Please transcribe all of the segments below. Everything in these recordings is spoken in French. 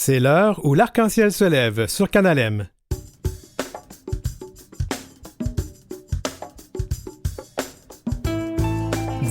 C'est l'heure où l'arc-en-ciel se lève sur Canal M.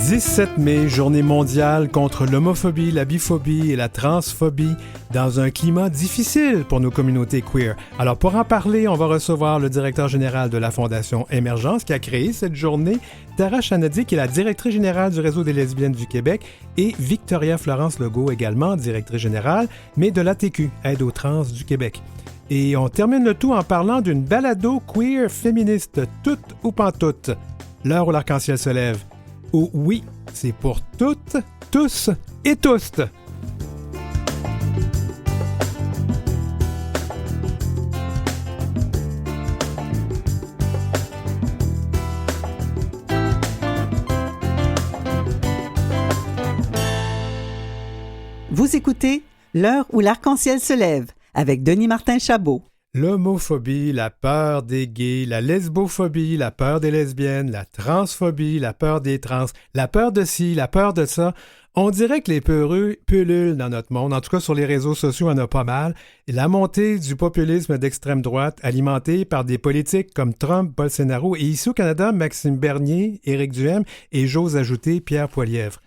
« 17 mai, journée mondiale contre l'homophobie, la biphobie et la transphobie dans un climat difficile pour nos communautés queer. » Alors, pour en parler, on va recevoir le directeur général de la Fondation Émergence qui a créé cette journée, Tara Chanadi, qui est la directrice générale du Réseau des lesbiennes du Québec, et Victoria Florence Legault, également directrice générale, mais de l'ATQ, Aide aux trans du Québec. Et on termine le tout en parlant d'une balado queer féministe, toute ou pantoute. L'heure où l'arc-en-ciel se lève. Ou oui, c'est pour toutes, tous et tous. Vous écoutez L'heure où l'arc-en-ciel se lève avec Denis Martin-Chabot. L'homophobie, la peur des gays, la lesbophobie, la peur des lesbiennes, la transphobie, la peur des trans, la peur de ci, la peur de ça. On dirait que les peureux pullulent dans notre monde. En tout cas, sur les réseaux sociaux, on en a pas mal. Et la montée du populisme d'extrême droite, alimenté par des politiques comme Trump, Bolsonaro, et ici au Canada, Maxime Bernier, Éric Duhaime et j'ose ajouter Pierre Poilievre.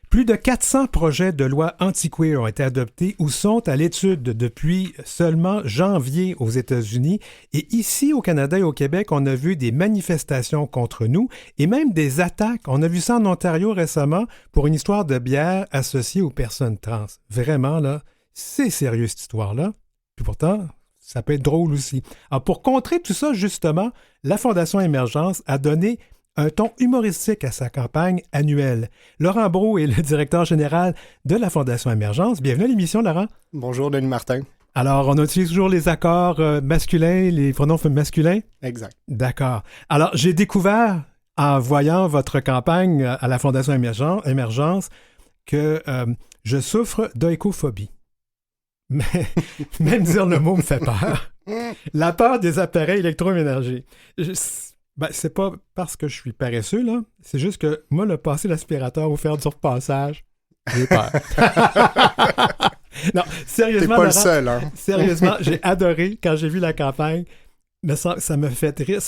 Plus de 400 projets de loi anti-queer ont été adoptés ou sont à l'étude depuis seulement janvier aux États-Unis. Et ici, au Canada et au Québec, on a vu des manifestations contre nous et même des attaques. On a vu ça en Ontario récemment pour une histoire de bière associée aux personnes trans. Vraiment, là, c'est sérieux cette histoire-là. Puis pourtant, ça peut être drôle aussi. Alors, pour contrer tout ça, justement, la Fondation Émergence a donné un ton humoristique à sa campagne annuelle. Laurent Brault est le directeur général de la Fondation Émergence. Bienvenue à l'émission, Laurent. Bonjour, Denis Martin. Alors, on utilise toujours les accords masculins, les pronoms masculins? Exact. D'accord. Alors, j'ai découvert, en voyant votre campagne à la Fondation Émergence, que je souffre d'oïcophobie. Mais même dire le mot me fait peur. La peur des appareils électroménagers. C'est pas parce que je suis paresseux, là. C'est juste que moi, le passer l'aspirateur ou faire du repassage, j'ai peur. Non, sérieusement, t'es pas Laurent, le seul, hein? Sérieusement, j'ai adoré quand j'ai vu la campagne. Mais ça me fait rire.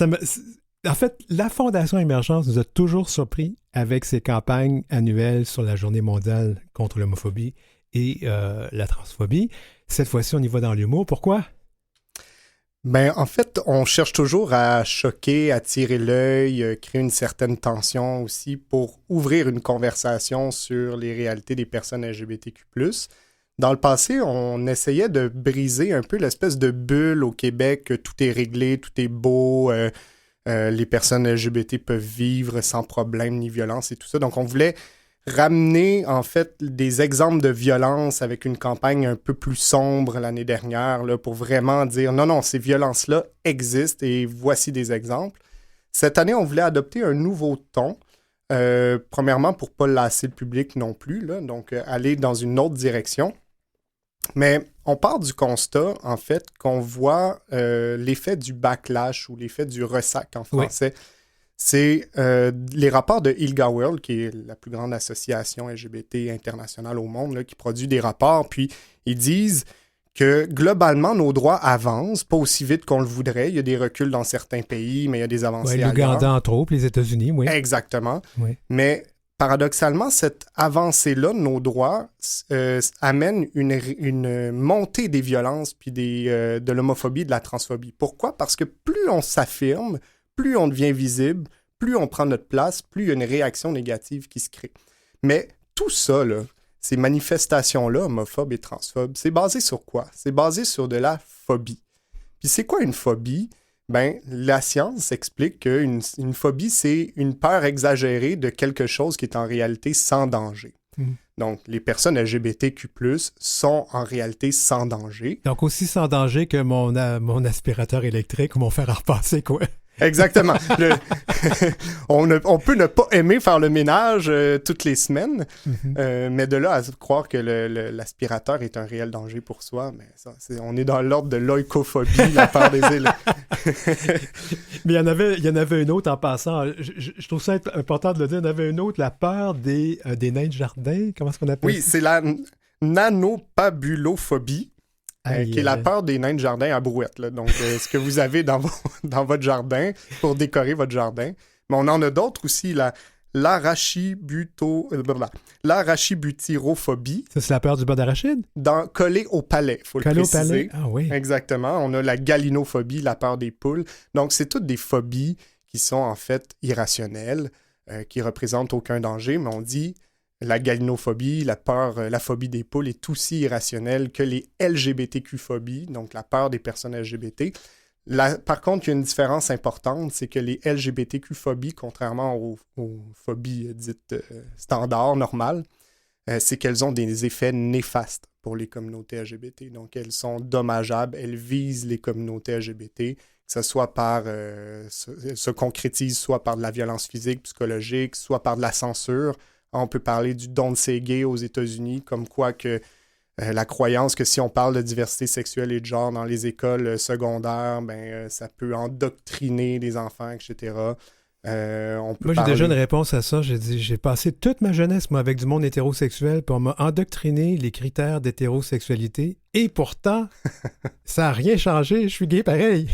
En fait, la Fondation Émergence nous a toujours surpris avec ses campagnes annuelles sur la Journée mondiale contre l'homophobie et la transphobie. Cette fois-ci, on y va dans l'humour. Pourquoi? Ben, en fait, on cherche toujours à choquer, attirer l'œil, créer une certaine tension aussi pour ouvrir une conversation sur les réalités des personnes LGBTQ+. Dans le passé, on essayait de briser un peu l'espèce de bulle au Québec, que tout est réglé, tout est beau, les personnes LGBT peuvent vivre sans problème ni violence et tout ça. Donc, on voulait ramener, en fait, des exemples de violence avec une campagne un peu plus sombre l'année dernière là, pour vraiment dire non, ces violences-là existent et voici des exemples. Cette année, on voulait adopter un nouveau ton, premièrement pour ne pas lasser le public non plus, là, donc aller dans une autre direction. Mais on part du constat, en fait, qu'on voit l'effet du backlash ou l'effet du ressac en français. Oui. C'est les rapports de ILGA World, qui est la plus grande association LGBT internationale au monde, là, qui produit des rapports. Puis ils disent que globalement, nos droits avancent, pas aussi vite qu'on le voudrait. Il y a des reculs dans certains pays, mais il y a des avancées ailleurs. L'Ouganda, entre autres, les États-Unis, oui. Exactement. Oui. Mais paradoxalement, cette avancée-là de nos droits amène une montée des violences puis de l'homophobie, de la transphobie. Pourquoi? Parce que plus on s'affirme, plus on devient visible, plus on prend notre place, plus il y a une réaction négative qui se crée. Mais tout ça, là, ces manifestations-là, homophobes et transphobes, c'est basé sur quoi? C'est basé sur de la phobie. Puis c'est quoi une phobie? Ben, la science explique qu'une phobie, c'est une peur exagérée de quelque chose qui est en réalité sans danger. Donc, les personnes LGBTQ+, sont en réalité sans danger. Donc, aussi sans danger que mon aspirateur électrique ou mon fer à repasser, quoi. Exactement. On peut ne pas aimer faire le ménage toutes les semaines, mais de là à croire que l'aspirateur est un réel danger pour soi, mais ça, on est dans l'ordre de l'oïcophobie, la peur des élèves. Mais il y en avait une autre en passant. Je trouve ça important de le dire. Il y en avait une autre, la peur des nains de jardin. Comment est-ce qu'on appelle ça? Oui, c'est la nanopabulophobie. qui est la peur des nains de jardin à brouette. Là. Donc, ce que vous avez dans votre jardin pour décorer votre jardin. Mais on en a d'autres aussi, l'arachibutirophobie. Ça, c'est la peur du beurre d'arachide? Collé au palais, il faut le préciser. Collé au palais? Ah oui. Exactement. On a la galinophobie, la peur des poules. Donc, c'est toutes des phobies qui sont en fait irrationnelles, qui représentent aucun danger, mais on dit la galinophobie, la phobie des poules est aussi irrationnelle que les LGBTQ-phobies, donc la peur des personnes LGBT. Par contre, il y a une différence importante, c'est que les LGBTQ-phobies, contrairement aux phobies dites standards, normales, c'est qu'elles ont des effets néfastes pour les communautés LGBT. Donc, elles sont dommageables, elles visent les communautés LGBT, que ce soit se concrétise soit par de la violence physique, psychologique, soit par de la censure. On peut parler du Don't Say Gay aux États-Unis, comme quoi que la croyance que si on parle de diversité sexuelle et de genre dans les écoles secondaires, ça peut endoctriner les enfants, etc. Moi, j'ai déjà une réponse à ça. J'ai passé toute ma jeunesse, moi, avec du monde hétérosexuel, puis on m'a endoctriné les critères d'hétérosexualité. Et pourtant, ça n'a rien changé. Je suis gay pareil.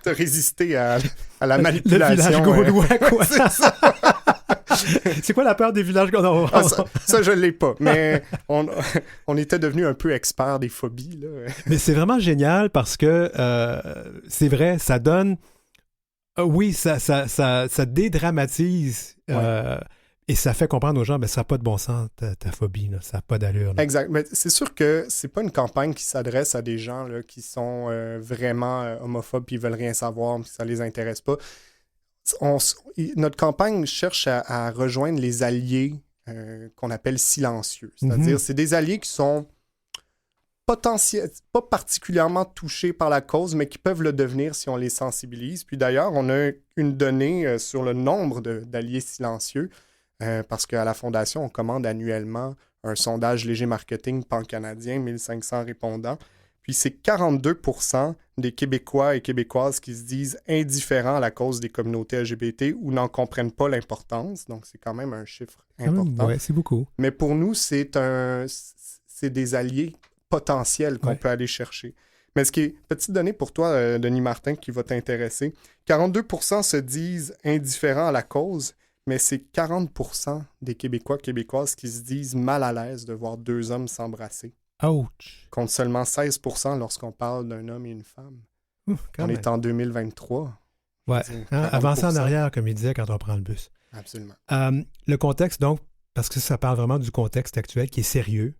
T'as résisté à la manipulation. Le village gaulois, quoi. C'est ça. C'est quoi la peur des villages gaulois? Ça, je ne l'ai pas. Mais on était devenus un peu experts des phobies. Là. Mais c'est vraiment génial parce que c'est vrai, ça donne... Oui, ça dédramatise et ça fait comprendre aux gens, ça n'a pas de bon sens, ta phobie, là, ça n'a pas d'allure. Là. Exact. Mais c'est sûr que c'est pas une campagne qui s'adresse à des gens là, qui sont vraiment homophobes et qui veulent rien savoir, puis ça les intéresse pas. Notre campagne cherche à rejoindre les alliés qu'on appelle silencieux. C'est-à-dire, c'est des alliés qui sont pas particulièrement touchés par la cause, mais qui peuvent le devenir si on les sensibilise. Puis d'ailleurs, on a une donnée sur le nombre d'alliés silencieux, parce qu'à la Fondation, on commande annuellement un sondage léger marketing pan-canadien, 1500 répondants. Puis c'est 42% des Québécois et Québécoises qui se disent indifférents à la cause des communautés LGBT ou n'en comprennent pas l'importance. Donc c'est quand même un chiffre important. Oui, c'est beaucoup. Mais pour nous, c'est des alliés potentiels qu'on peut aller chercher. Mais ce qui est, petite donnée pour toi, Denis Martin, qui va t'intéresser, 42% se disent indifférents à la cause, mais c'est 40% des Québécois et Québécoises qui se disent mal à l'aise de voir deux hommes s'embrasser. Ouch! Contre seulement 16% lorsqu'on parle d'un homme et une femme. On est en 2023. Ouais, avancer en arrière, comme il disait quand on prend le bus. Absolument. Le contexte, donc, parce que ça parle vraiment du contexte actuel qui est sérieux.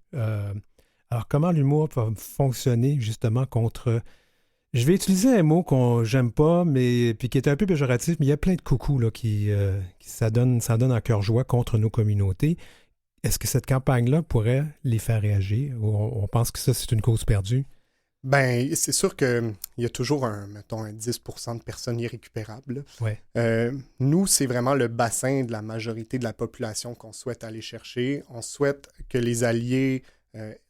Alors, comment l'humour va fonctionner justement contre... Je vais utiliser un mot que j'aime pas, mais puis qui est un peu péjoratif, mais il y a plein de coucous là, qui ça donne en cœur joie contre nos communautés. Est-ce que cette campagne-là pourrait les faire réagir ou on pense que ça, c'est une cause perdue? Ben, c'est sûr qu'il y a toujours un 10% de personnes irrécupérables. Ouais. Nous, c'est vraiment le bassin de la majorité de la population qu'on souhaite aller chercher. On souhaite que les alliés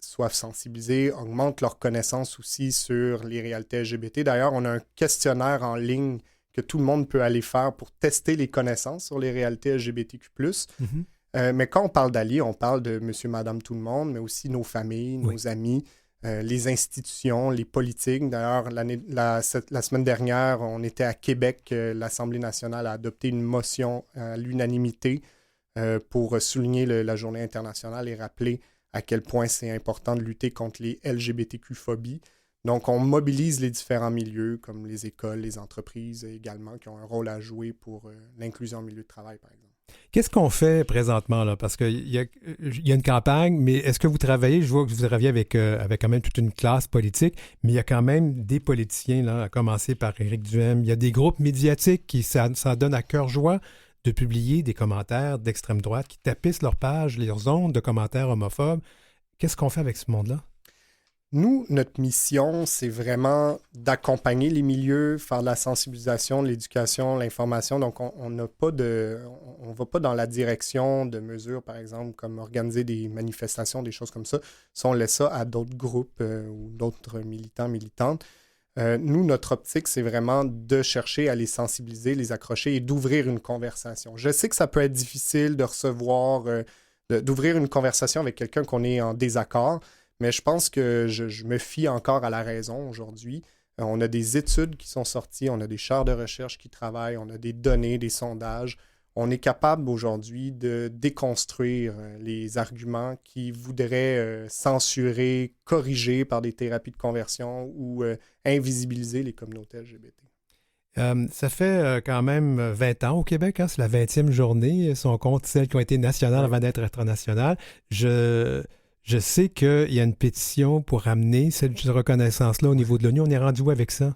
soient sensibilisés, augmentent leur connaissance aussi sur les réalités LGBT. D'ailleurs, on a un questionnaire en ligne que tout le monde peut aller faire pour tester les connaissances sur les réalités LGBTQ+. Mm-hmm. Mais quand on parle d'alliés, on parle de monsieur, madame, tout le monde, mais aussi nos familles, nos amis, les institutions, les politiques. D'ailleurs, la semaine dernière, on était à Québec. L'Assemblée nationale a adopté une motion à l'unanimité pour souligner la journée internationale et rappeler à quel point c'est important de lutter contre les LGBTQ-phobies. Donc, on mobilise les différents milieux, comme les écoles, les entreprises également, qui ont un rôle à jouer pour l'inclusion au milieu de travail, par exemple. Qu'est-ce qu'on fait présentement, là? Parce qu'il y a une campagne, mais est-ce que vous travaillez? Je vois que vous travaillez avec quand même toute une classe politique, mais il y a quand même des politiciens, là, à commencer par Éric Duhem. Il y a des groupes médiatiques qui ça donne à cœur joie de publier des commentaires d'extrême droite qui tapissent leurs pages, leurs ondes de commentaires homophobes. Qu'est-ce qu'on fait avec ce monde-là? Nous, notre mission, c'est vraiment d'accompagner les milieux, faire de la sensibilisation, de l'éducation, l'information. Donc, on va pas dans la direction de mesures, par exemple, comme organiser des manifestations, des choses comme ça. Si on laisse ça à d'autres groupes ou d'autres militants, militantes. Nous, notre optique, c'est vraiment de chercher à les sensibiliser, les accrocher et d'ouvrir une conversation. Je sais que ça peut être difficile de recevoir, d'ouvrir une conversation avec quelqu'un qu'on est en désaccord, mais je pense que je me fie encore à la raison aujourd'hui. On a des études qui sont sorties, on a des chaires de recherche qui travaillent, on a des données, des sondages. On est capable aujourd'hui de déconstruire les arguments qui voudraient censurer, corriger par des thérapies de conversion ou invisibiliser les communautés LGBT. Ça fait quand même 20 ans au Québec, hein? C'est la 20e journée, si on compte celles qui ont été nationales avant d'être internationales. Je sais qu'il y a une pétition pour amener cette reconnaissance-là au niveau de l'ONU. On est rendu où avec ça?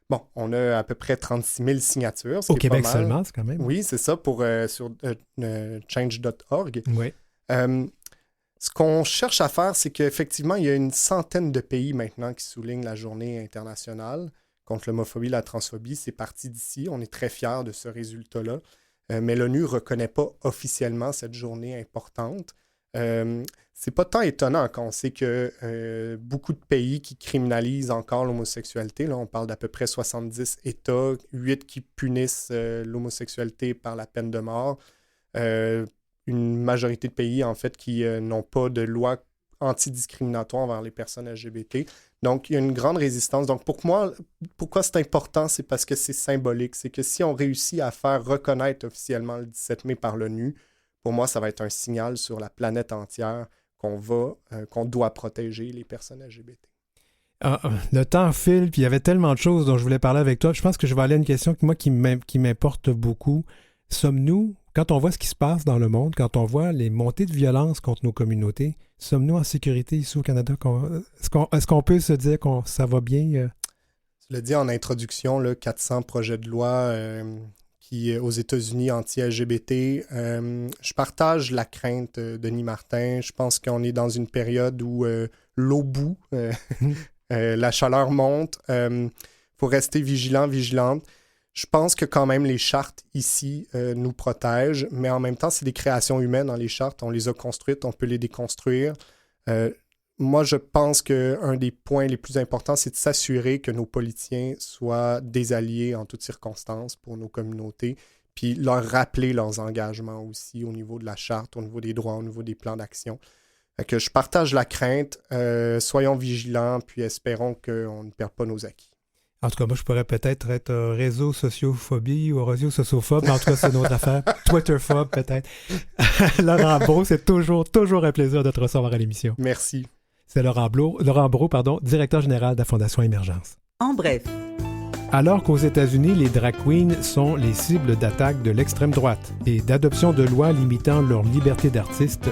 Bon, on a à peu près 36 000 signatures. Au Québec seulement, c'est quand même. Oui, c'est ça, sur change.org. Oui. Ce qu'on cherche à faire, c'est qu'effectivement, il y a une centaine de pays maintenant qui soulignent la journée internationale contre l'homophobie et la transphobie. C'est parti d'ici. On est très fiers de ce résultat-là. Mais l'ONU ne reconnaît pas officiellement cette journée importante. C'est pas tant étonnant quand on sait que beaucoup de pays qui criminalisent encore l'homosexualité, là, on parle d'à peu près 70 États, 8 qui punissent l'homosexualité par la peine de mort, une majorité de pays, en fait, qui n'ont pas de loi antidiscriminatoire envers les personnes LGBT. Donc, il y a une grande résistance. Donc, pour moi, pourquoi c'est important? C'est parce que c'est symbolique. C'est que si on réussit à faire reconnaître officiellement le 17 mai par l'ONU, pour moi, ça va être un signal sur la planète entière qu'on doit protéger les personnes LGBT. Le temps file, puis il y avait tellement de choses dont je voulais parler avec toi. Je pense que je vais aller à une question qui m'importe beaucoup. Sommes-nous, quand on voit ce qui se passe dans le monde, quand on voit les montées de violence contre nos communautés, sommes-nous en sécurité ici au Canada? Est-ce qu'on peut se dire que ça va bien? Tu l'as dit en introduction, là, 400 projets de loi qui, aux États-Unis anti-LGBT. Je partage la crainte de Denis Martin. Je pense qu'on est dans une période où l'eau bout, la chaleur monte. Faut rester vigilante. Je pense que quand même les chartes ici nous protègent, mais en même temps, c'est des créations humaines, les chartes. On les a construites, on peut les déconstruire. Moi, je pense qu'un des points les plus importants, c'est de s'assurer que nos politiciens soient des alliés en toutes circonstances pour nos communautés, puis leur rappeler leurs engagements aussi au niveau de la charte, au niveau des droits, au niveau des plans d'action. Que je partage la crainte, soyons vigilants, puis espérons qu'on ne perde pas nos acquis. En tout cas, moi, je pourrais peut-être être réseau sociophobie ou réseau sociophobe, mais en tout cas, c'est une autre affaire. Twitterphobe, peut-être. Laurent Brault, c'est toujours un plaisir de te recevoir à l'émission. Merci. C'est Laurent Brault, directeur général de la Fondation Émergence. En bref. Alors qu'aux États-Unis, les drag queens sont les cibles d'attaques de l'extrême droite et d'adoption de lois limitant leur liberté d'artiste,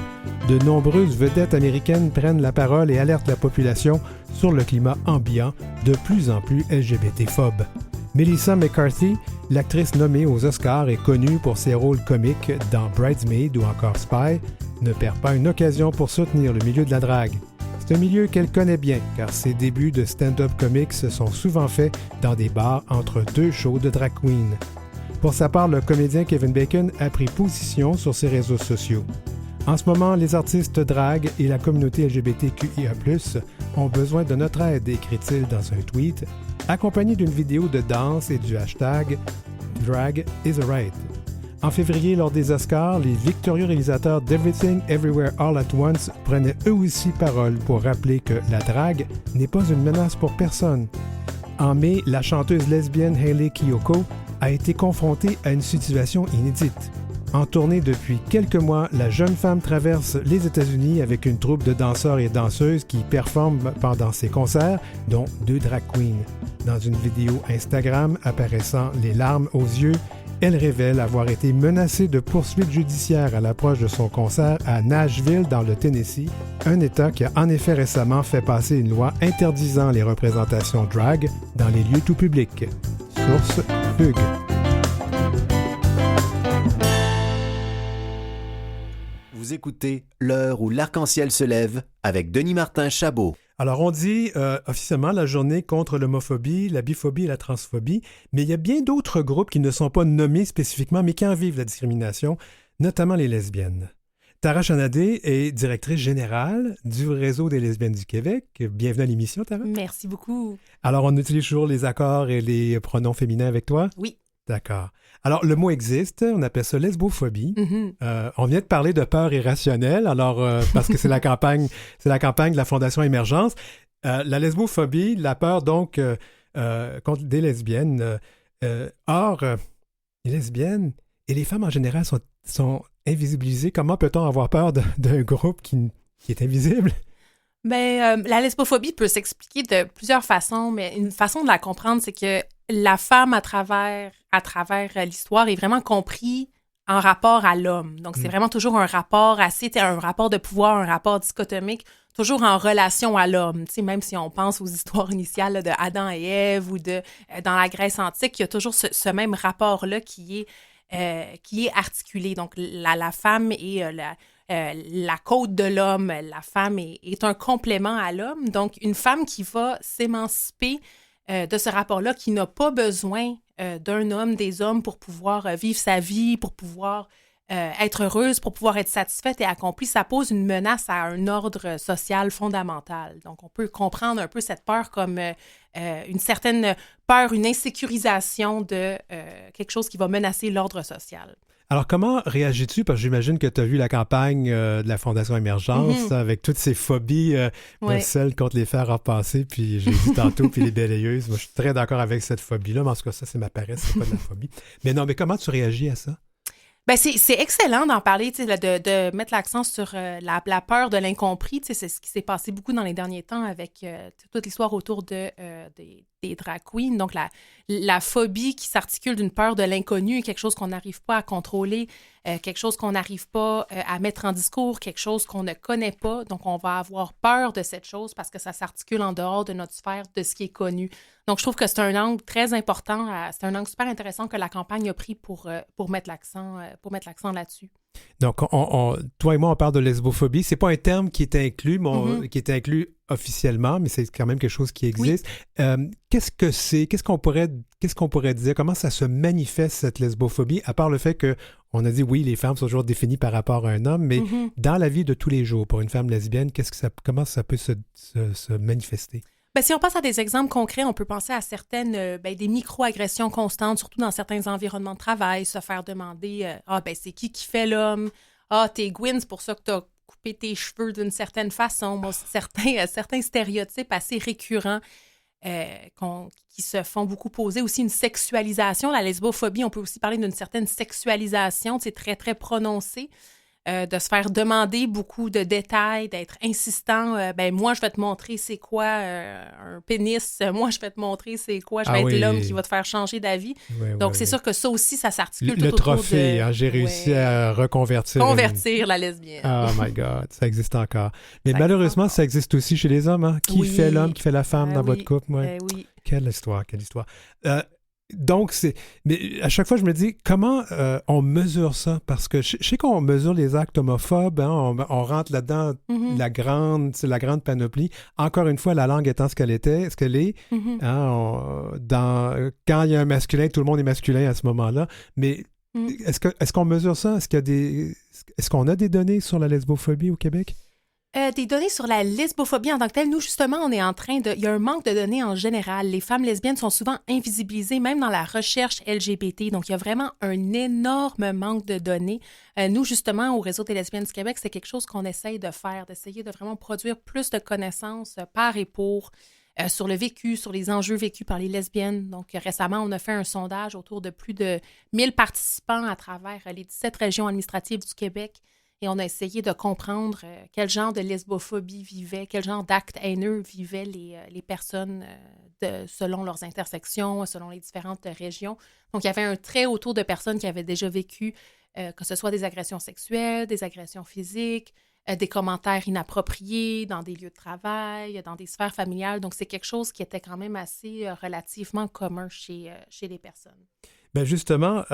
de nombreuses vedettes américaines prennent la parole et alertent la population sur le climat ambiant de plus en plus LGBT-phobe. Melissa McCarthy, l'actrice nommée aux Oscars et connue pour ses rôles comiques dans Bridesmaid ou encore Spy, ne perd pas une occasion pour soutenir le milieu de la drague. C'est un milieu qu'elle connaît bien, car ses débuts de stand-up comics se sont souvent faits dans des bars entre deux shows de drag queen. Pour sa part, le comédien Kevin Bacon a pris position sur ses réseaux sociaux. En ce moment, les artistes drag et la communauté LGBTQIA+, ont besoin de notre aide, écrit-il dans un tweet, accompagné d'une vidéo de danse et du hashtag Drag is a Right. En février, lors des Oscars, les victorieux réalisateurs d'Everything Everywhere All at Once prenaient eux aussi parole pour rappeler que la drague n'est pas une menace pour personne. En mai, la chanteuse lesbienne Hayley Kiyoko a été confrontée à une situation inédite. En tournée depuis quelques mois, la jeune femme traverse les États-Unis avec une troupe de danseurs et danseuses qui performent pendant ses concerts, dont 2 drag queens. Dans une vidéo Instagram apparaissant les larmes aux yeux, elle révèle avoir été menacée de poursuites judiciaires à l'approche de son concert à Nashville, dans le Tennessee, un État qui a en effet récemment fait passer une loi interdisant les représentations drag dans les lieux tout publics. Source Hugues. Vous écoutez L'heure où l'arc-en-ciel se lève avec Denis Martin Chabot. Alors, on dit officiellement la journée contre l'homophobie, la biphobie et la transphobie, mais il y a bien d'autres groupes qui ne sont pas nommés spécifiquement, mais qui en vivent la discrimination, notamment les lesbiennes. Tara Chanadé est directrice générale du Réseau des lesbiennes du Québec. Bienvenue à l'émission, Tara. Merci beaucoup. Alors, on utilise toujours les accords et les pronoms féminins avec toi? Oui. D'accord. Alors, le mot existe, on appelle ça lesbophobie. Mm-hmm. On vient de parler de peur irrationnelle, alors parce que c'est la campagne de la Fondation Émergence. La lesbophobie, la peur donc contre des lesbiennes. Or, les lesbiennes et les femmes en général sont invisibilisées. Comment peut-on avoir peur d'un groupe qui est invisible? Ben, la lesbophobie peut s'expliquer de plusieurs façons, mais une façon de la comprendre, c'est que la femme, à travers l'histoire, est vraiment comprise en rapport à l'homme. Donc, c'est vraiment toujours un rapport un rapport de pouvoir, un rapport dichotomique, toujours en relation à l'homme. Tu sais, même si on pense aux histoires initiales là, de Adam et Ève ou dans la Grèce antique, il y a toujours ce même rapport-là qui est articulé. Donc, la femme est la côte de l'homme, la femme est un complément à l'homme. Donc, une femme qui va s'émanciper de ce rapport-là, qui n'a pas besoin d'un homme, des hommes pour pouvoir vivre sa vie, pour pouvoir être heureuse, pour pouvoir être satisfaite et accomplie, ça pose une menace à un ordre social fondamental. Donc, on peut comprendre un peu cette peur comme une certaine peur, une insécurisation de quelque chose qui va menacer l'ordre social. Alors, comment réagis-tu? Parce que j'imagine que tu as vu la campagne de la Fondation Émergence avec toutes ces phobies, celles contre les fers à repasser, puis j'ai dit tantôt, puis les balayeuses. Moi, je suis très d'accord avec cette phobie-là, mais en tout cas, ça, c'est ma paresse, c'est pas de la phobie. Mais non, mais comment tu réagis à ça? Ben c'est excellent d'en parler, de mettre l'accent sur la peur de l'incompris. C'est ce qui s'est passé beaucoup dans les derniers temps avec toute l'histoire autour des drag queens. Donc, la phobie qui s'articule d'une peur de l'inconnu, quelque chose qu'on n'arrive pas à contrôler, quelque chose qu'on n'arrive pas à mettre en discours, quelque chose qu'on ne connaît pas. Donc, on va avoir peur de cette chose parce que ça s'articule en dehors de notre sphère, de ce qui est connu. Donc, je trouve que c'est un angle très important, c'est un angle super intéressant que la campagne a pris pour mettre l'accent là-dessus. Donc, toi et moi, on parle de lesbophobie. C'est pas un terme qui est inclus, qui est inclus officiellement, mais c'est quand même quelque chose qui existe. Oui. Qu'est-ce que c'est? Qu'est-ce qu'on pourrait dire? Comment ça se manifeste, cette lesbophobie, à part le fait qu'on a dit, oui, les femmes sont toujours définies par rapport à un homme, mais dans la vie de tous les jours, pour une femme lesbienne, comment ça peut se manifester? Ben, si on passe à des exemples concrets, on peut penser à certaines, des micro-agressions constantes, surtout dans certains environnements de travail, se faire demander c'est qui fait l'homme? T'es Gwyn, c'est pour ça que t'as coupé tes cheveux d'une certaine façon. Bon, certains stéréotypes assez récurrents qui se font beaucoup poser. Aussi une sexualisation, la lesbophobie, on peut aussi parler d'une certaine sexualisation, c'est très, très prononcé. De se faire demander beaucoup de détails, d'être insistant. Moi, je vais te montrer c'est quoi un pénis. Moi, je vais te montrer c'est quoi. Je vais être l'homme qui va te faire changer d'avis. Donc, c'est sûr que ça aussi, ça s'articule tout autour de... Le trophée, j'ai réussi à reconvertir. Convertir la lesbienne. Oh my God, ça existe encore. Mais malheureusement, ça existe aussi chez les hommes. Hein? Qui fait l'homme, qui fait la femme dans votre couple? Oui. Quelle histoire. Donc, mais à chaque fois, je me dis, comment on mesure ça? Parce que je sais qu'on mesure les actes homophobes, hein, on rentre là-dedans la grande panoplie. Encore une fois, la langue étant ce qu'elle est, quand il y a un masculin, tout le monde est masculin à ce moment-là. Mais est-ce qu'on mesure ça? Est-ce qu'on a des données sur la lesbophobie au Québec? Des données sur la lesbophobie en tant que telle, nous, justement, on est en train de... Il y a un manque de données en général. Les femmes lesbiennes sont souvent invisibilisées, même dans la recherche LGBT. Donc, il y a vraiment un énorme manque de données. Nous, justement, au Réseau des lesbiennes du Québec, c'est quelque chose qu'on essaye de faire, d'essayer de vraiment produire plus de connaissances par et pour sur le vécu, sur les enjeux vécus par les lesbiennes. Donc, récemment, on a fait un sondage autour de plus de 1000 participants à travers les 17 régions administratives du Québec. Et on a essayé de comprendre quel genre de lesbophobie vivait, quel genre d'actes haineux vivaient les personnes selon leurs intersections, selon les différentes régions. Donc, il y avait un trait autour de personnes qui avaient déjà vécu, que ce soit des agressions sexuelles, des agressions physiques, des commentaires inappropriés dans des lieux de travail, dans des sphères familiales. Donc, c'est quelque chose qui était quand même assez relativement commun chez les personnes. Bien, justement...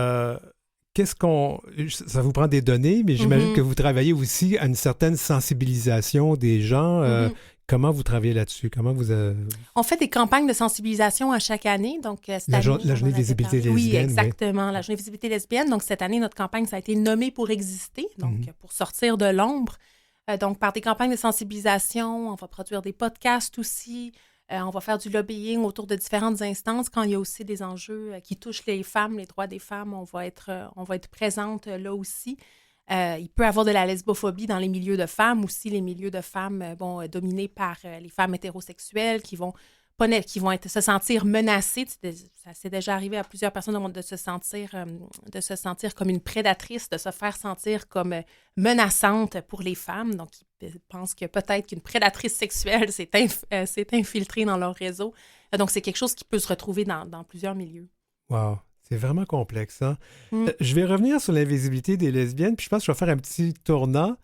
ça vous prend des données, mais j'imagine que vous travaillez aussi à une certaine sensibilisation des gens. Comment vous travaillez là-dessus? On fait des campagnes de sensibilisation à chaque année. Donc, la journée de visibilité lesbienne. Oui, exactement. La journée de visibilité lesbienne. Donc, cette année, notre campagne, ça a été nommé pour exister, donc pour sortir de l'ombre. Donc, par des campagnes de sensibilisation, on va produire des podcasts aussi. On va faire du lobbying autour de différentes instances. Quand il y a aussi des enjeux qui touchent les femmes, les droits des femmes, on va être présente là aussi. Il peut y avoir de la lesbophobie dans les milieux de femmes, aussi les milieux de femmes dominés par les femmes hétérosexuelles qui vont se sentir menacées. Ça s'est déjà arrivé à plusieurs personnes de se sentir comme une prédatrice, de se faire sentir comme menaçante pour les femmes. Donc, ils pensent que peut-être qu'une prédatrice sexuelle s'est infiltrée dans leur réseau. Donc, c'est quelque chose qui peut se retrouver dans plusieurs milieux. Wow, c'est vraiment complexe, hein? Je vais revenir sur l'invisibilité des lesbiennes, puis je pense que je vais faire un petit tournant.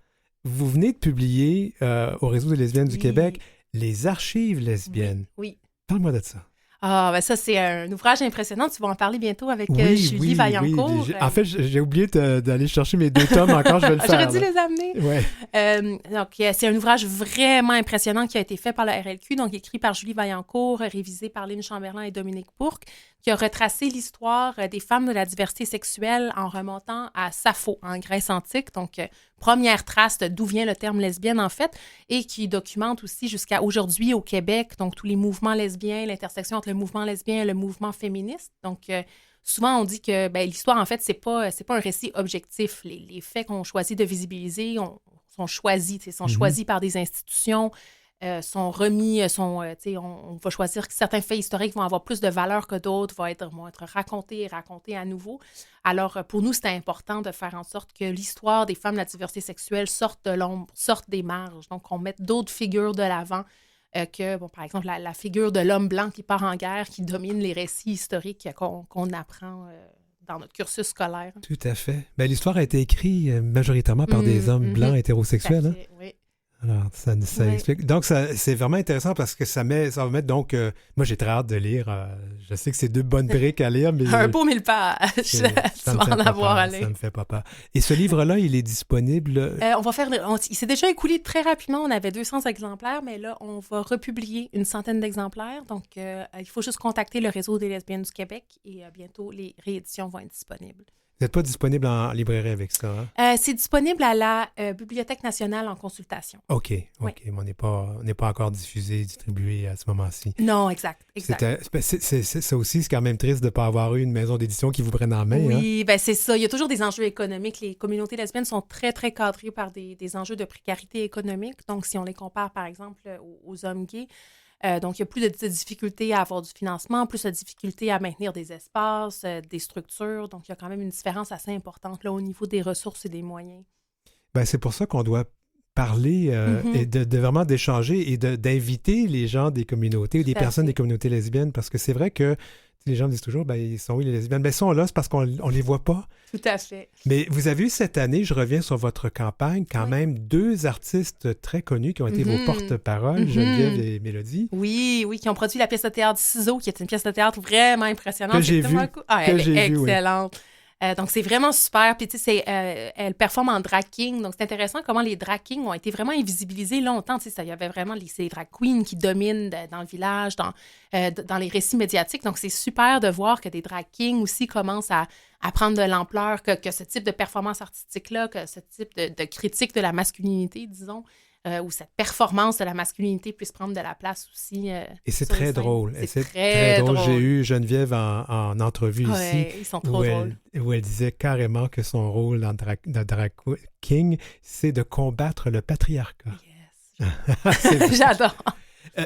Vous venez de publier au Réseau des lesbiennes du Québec les archives lesbiennes. Oui. Parle-moi de ça. Ah, ben ça, c'est un ouvrage impressionnant. Tu vas en parler bientôt avec Julie Vaillancourt. Oui. En fait, j'ai oublié d'aller chercher mes 2 tomes encore. Je vais le faire. J'aurais dû les amener. Ouais. Donc, c'est un ouvrage vraiment impressionnant qui a été fait par la RLQ, donc écrit par Julie Vaillancourt, révisé par Lynn Chamberlain et Dominique Bourque, qui a retracé l'histoire des femmes de la diversité sexuelle en remontant à Sappho, en Grèce antique. Donc, première trace d'où vient le terme lesbienne, en fait, et qui documente aussi jusqu'à aujourd'hui au Québec, donc tous les mouvements lesbiens, l'intersection entre le mouvement lesbien et le mouvement féministe. Donc, souvent, on dit que l'histoire, en fait, c'est pas un récit objectif. Les faits qu'on choisit de visibiliser sont choisis par des institutions, sont remis, on va choisir que certains faits historiques vont avoir plus de valeur que d'autres, vont être racontés et racontés à nouveau. Alors, pour nous, c'était important de faire en sorte que l'histoire des femmes de la diversité sexuelle sorte de l'ombre, sorte des marges. Donc, on mette d'autres figures de l'avant que, par exemple, la figure de l'homme blanc qui part en guerre, qui domine les récits historiques qu'on apprend dans notre cursus scolaire. Tout à fait. Ben, l'histoire a été écrite majoritairement par des hommes blancs hétérosexuels. Hein? Oui. Alors, ça explique. Donc, c'est vraiment intéressant parce que ça va mettre donc... moi, j'ai très hâte de lire. Je sais que c'est 2 bonnes briques à lire, mais... Un beau 1000 pages. Tu vas en avoir à lire. Ça me fait pas peur. Et ce livre-là, il est disponible... il s'est déjà écoulé très rapidement. On avait 200 exemplaires, mais là, on va republier une centaine d'exemplaires. Donc, il faut juste contacter le Réseau des lesbiennes du Québec et bientôt, les rééditions vont être disponibles. Vous n'êtes pas disponible en librairie avec ça, hein? C'est disponible à la Bibliothèque nationale en consultation. OK. Oui. Mais on n'est pas encore distribué à ce moment-ci. Non, exact. Ça aussi, c'est quand même triste de ne pas avoir eu une maison d'édition qui vous prenne en main. Oui, c'est ça. Il y a toujours des enjeux économiques. Les communautés lesbiennes sont très, très cadrées par des enjeux de précarité économique. Donc, si on les compare, par exemple, aux hommes gays, donc, il y a plus de difficultés à avoir du financement, plus de difficultés à maintenir des espaces, des structures. Donc, il y a quand même une différence assez importante là, au niveau des ressources et des moyens. Ben, c'est pour ça qu'on doit parler et de vraiment d'échanger et d'inviter les gens des communautés, des personnes des communautés lesbiennes, parce que c'est vrai que les gens disent toujours, ils sont où les lesbiennes? Ils sont là, c'est parce qu'on ne les voit pas. Tout à fait. Mais vous avez eu cette année, je reviens sur votre campagne, quand même 2 artistes très connus qui ont été vos porte-parole, Geneviève et Mélodie. Oui, qui ont produit la pièce de théâtre Ciseaux, qui est une pièce de théâtre vraiment impressionnante. Que j'ai vue. Elle est excellente. Donc, c'est vraiment super. Puis, tu sais, elle performe en drag king. Donc, c'est intéressant comment les drag kings ont été vraiment invisibilisés longtemps. Tu sais, il y avait vraiment les drag queens qui dominent dans le village, dans les récits médiatiques. Donc, c'est super de voir que des drag kings aussi commencent à prendre de l'ampleur, que ce type de performance artistique-là, que ce type de critique de la masculinité, disons, où cette performance de la masculinité puisse prendre de la place aussi. Et c'est très drôle. C'est très drôle. J'ai eu Geneviève en entrevue ici. Ils sont trop drôles. Où elle disait carrément que son rôle dans Drag King, c'est de combattre le patriarcat. Yes. J'adore.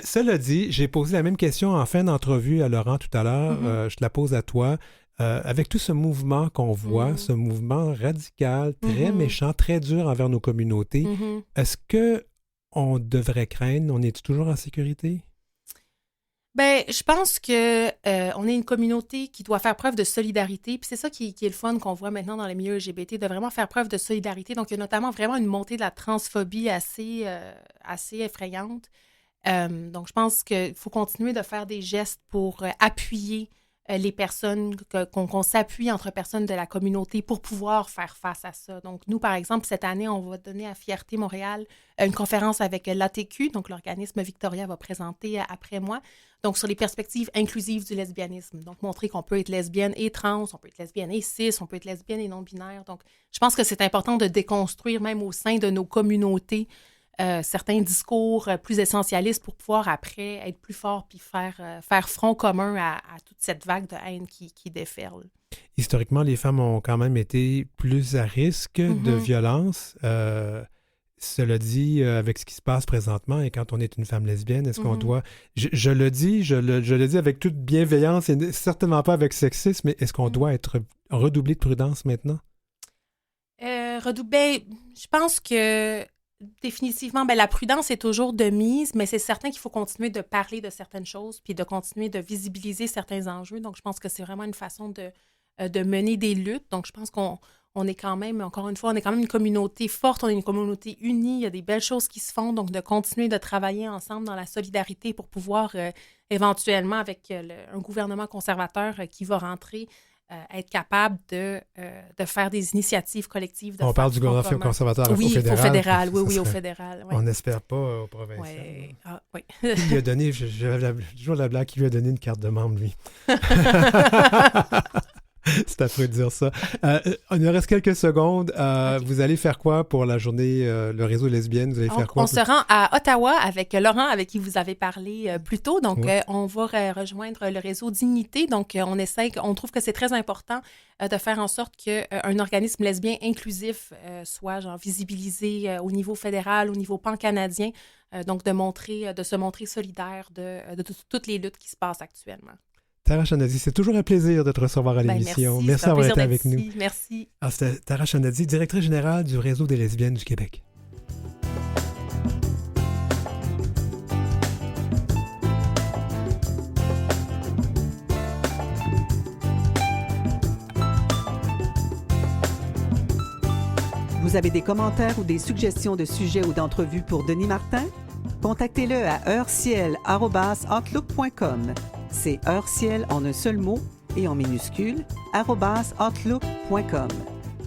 Cela dit, j'ai posé la même question en fin d'entrevue à Laurent tout à l'heure. Je te la pose à toi. Avec tout ce mouvement qu'on voit, ce mouvement radical, très méchant, très dur envers nos communautés, est-ce qu'on devrait craindre? On est toujours en sécurité? Bien, je pense qu'on est une communauté qui doit faire preuve de solidarité. Puis c'est ça qui est le fun qu'on voit maintenant dans les milieux LGBT, de vraiment faire preuve de solidarité. Donc, il y a notamment vraiment une montée de la transphobie assez effrayante. Donc, je pense qu'il faut continuer de faire des gestes pour appuyer les personnes, qu'on s'appuie entre personnes de la communauté pour pouvoir faire face à ça. Donc, nous, par exemple, cette année, on va donner à Fierté Montréal une conférence avec l'ATQ, donc l'organisme Victoria va présenter après moi, donc sur les perspectives inclusives du lesbianisme. Donc, montrer qu'on peut être lesbienne et trans, on peut être lesbienne et cis, on peut être lesbienne et non-binaire. Donc, je pense que c'est important de déconstruire, même au sein de nos communautés, certains discours plus essentialistes pour pouvoir après être plus fort puis faire front commun à toute cette vague de haine qui déferle. Historiquement, les femmes ont quand même été plus à risque de violence. Cela dit, avec ce qui se passe présentement, et quand on est une femme lesbienne, est-ce qu'on doit... Je le dis avec toute bienveillance et certainement pas avec sexisme, mais est-ce qu'on doit être redoublé de prudence maintenant? Je pense que définitivement, la prudence est toujours de mise, mais c'est certain qu'il faut continuer de parler de certaines choses puis de continuer de visibiliser certains enjeux. Donc, je pense que c'est vraiment une façon de mener des luttes. Donc, je pense qu'on est quand même, encore une fois, on est quand même une communauté forte, on est une communauté unie, il y a des belles choses qui se font. Donc, de continuer de travailler ensemble dans la solidarité pour pouvoir éventuellement, avec un gouvernement conservateur qui va rentrer, être capable de faire des initiatives collectives. On parle du gouvernement conservateur au fédéral. Au fédéral. Oui. On n'espère pas au provincial. Ouais. Ah, oui. Qui lui a donné, j'avais toujours la blague, qui lui a donné une carte de membre, lui. C'est affreux de dire ça. Il nous reste quelques secondes. Okay. Vous allez faire quoi pour la journée, le réseau lesbienne? Vous allez faire quoi? On se rend à Ottawa avec Laurent, avec qui vous avez parlé plus tôt. Donc, on va rejoindre le réseau Dignité. Donc, on trouve que c'est très important de faire en sorte qu'un organisme lesbien inclusif soit visibilisé au niveau fédéral, au niveau pan-canadien. Donc, de se montrer solidaire de toutes les luttes qui se passent actuellement. Tara Shanadi, c'est toujours un plaisir de te recevoir à l'émission. Merci d'avoir été avec nous. Merci. Alors, c'était Tara Shanadi, directrice générale du Réseau des lesbiennes du Québec. Vous avez des commentaires ou des suggestions de sujets ou d'entrevues pour Denis Martin? Contactez-le à heureciel@outlook.com. C'est heureciel en un seul mot et en minuscule @outlook.com.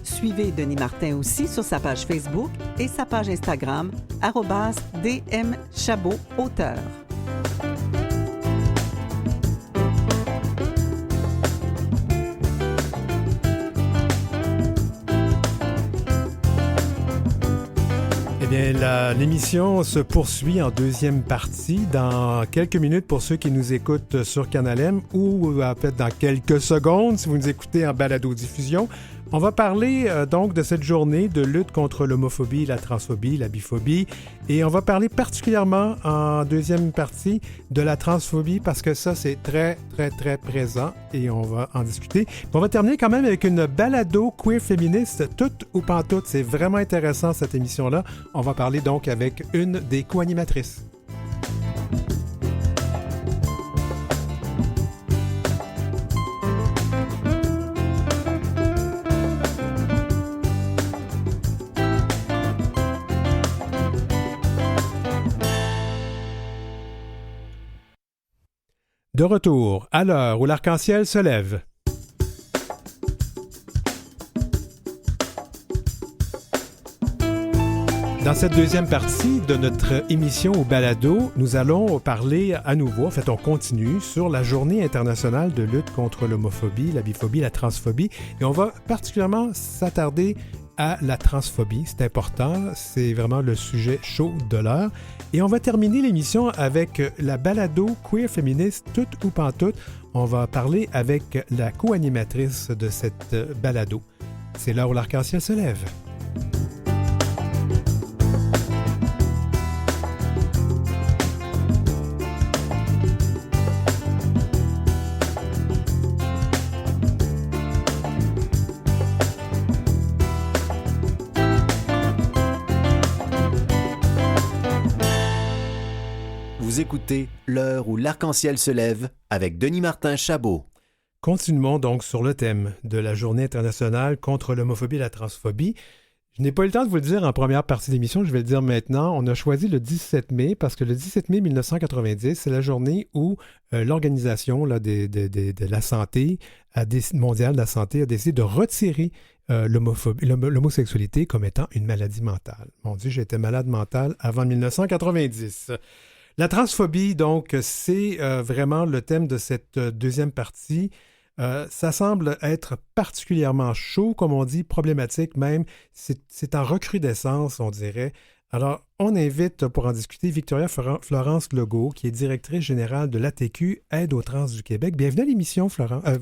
Suivez Denis Martin aussi sur sa page Facebook et sa page Instagram @dmchabotauteur. Bien, l'émission se poursuit en deuxième partie dans quelques minutes pour ceux qui nous écoutent sur Canal M ou peut-être dans quelques secondes si vous nous écoutez en balado-diffusion. On va parler donc de cette journée de lutte contre l'homophobie, la transphobie, la biphobie et on va parler particulièrement en deuxième partie de la transphobie parce que ça, c'est très, très, très présent et on va en discuter. On va terminer quand même avec une balado queer féministe, toute ou pantoute. C'est vraiment intéressant cette émission-là. On va parler donc avec une des co-animatrices. De retour à l'heure où l'arc-en-ciel se lève. Dans cette deuxième partie de notre émission au balado, nous allons parler à nouveau, en fait on continue, sur la Journée internationale de lutte contre l'homophobie, la biphobie, la transphobie. Et on va particulièrement s'attarder à la transphobie. C'est important, c'est vraiment le sujet chaud de l'heure. Et on va terminer l'émission avec la balado queer féministe toute ou pantoute. On va parler avec la co-animatrice de cette balado. C'est l'heure où l'arc-en-ciel se lève. Vous écoutez L'heure où l'arc-en-ciel se lève avec Denis Martin Chabot. Continuons donc sur le thème de la Journée internationale contre l'homophobie et la transphobie. Je n'ai pas eu le temps de vous le dire en première partie d'émission, je vais le dire maintenant. On a choisi le 17 mai parce que le 17 mai 1990, c'est la journée où l'Organisation de la santé mondiale de la santé a décidé de retirer l'homosexualité comme étant une maladie mentale. Mon Dieu, j'étais malade mental avant 1990. La transphobie, donc, c'est vraiment le thème de cette deuxième partie. Ça semble être particulièrement chaud, comme on dit, problématique même. C'est en recrudescence, on dirait, Alors, on invite pour en discuter Victoria Florence Legault, qui est directrice générale de l'ATQ Aide aux trans du Québec. Bienvenue à l'émission,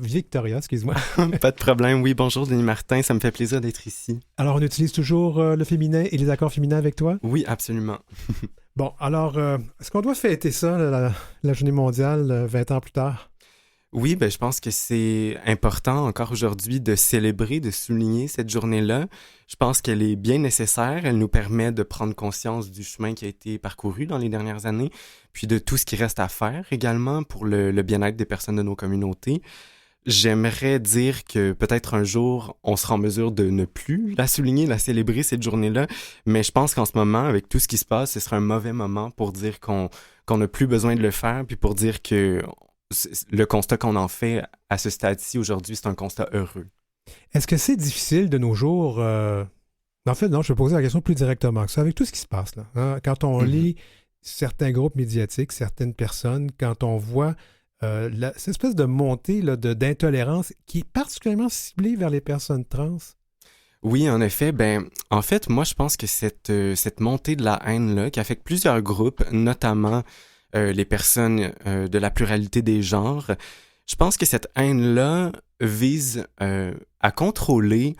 Victoria, excuse-moi. Pas de problème. Oui, bonjour Denis Martin, ça me fait plaisir d'être ici. Alors, on utilise toujours le féminin et les accords féminins avec toi? Oui, absolument. Bon, alors, est-ce qu'on doit fêter ça, la journée mondiale, 20 ans plus tard? Oui, je pense que c'est important encore aujourd'hui de célébrer, de souligner cette journée-là. Je pense qu'elle est bien nécessaire. Elle nous permet de prendre conscience du chemin qui a été parcouru dans les dernières années, puis de tout ce qui reste à faire également pour le bien-être des personnes de nos communautés. J'aimerais dire que peut-être un jour, on sera en mesure de ne plus la souligner, la célébrer, cette journée-là, mais je pense qu'en ce moment, avec tout ce qui se passe, ce serait un mauvais moment pour dire qu'on n'a plus besoin de le faire, puis pour dire que le constat qu'on en fait à ce stade-ci aujourd'hui, c'est un constat heureux. Est-ce que c'est difficile de nos jours... En fait, non, je vais poser la question plus directement que ça. Avec tout ce qui se passe, là, hein, quand on lit certains groupes médiatiques, certaines personnes, quand on voit cette espèce de montée là, d'intolérance qui est particulièrement ciblée vers les personnes trans. Oui, en effet. En fait, moi, je pense que cette montée de la haine-là, qui affecte plusieurs groupes, notamment les personnes de la pluralité des genres, je pense que cette haine-là vise à contrôler,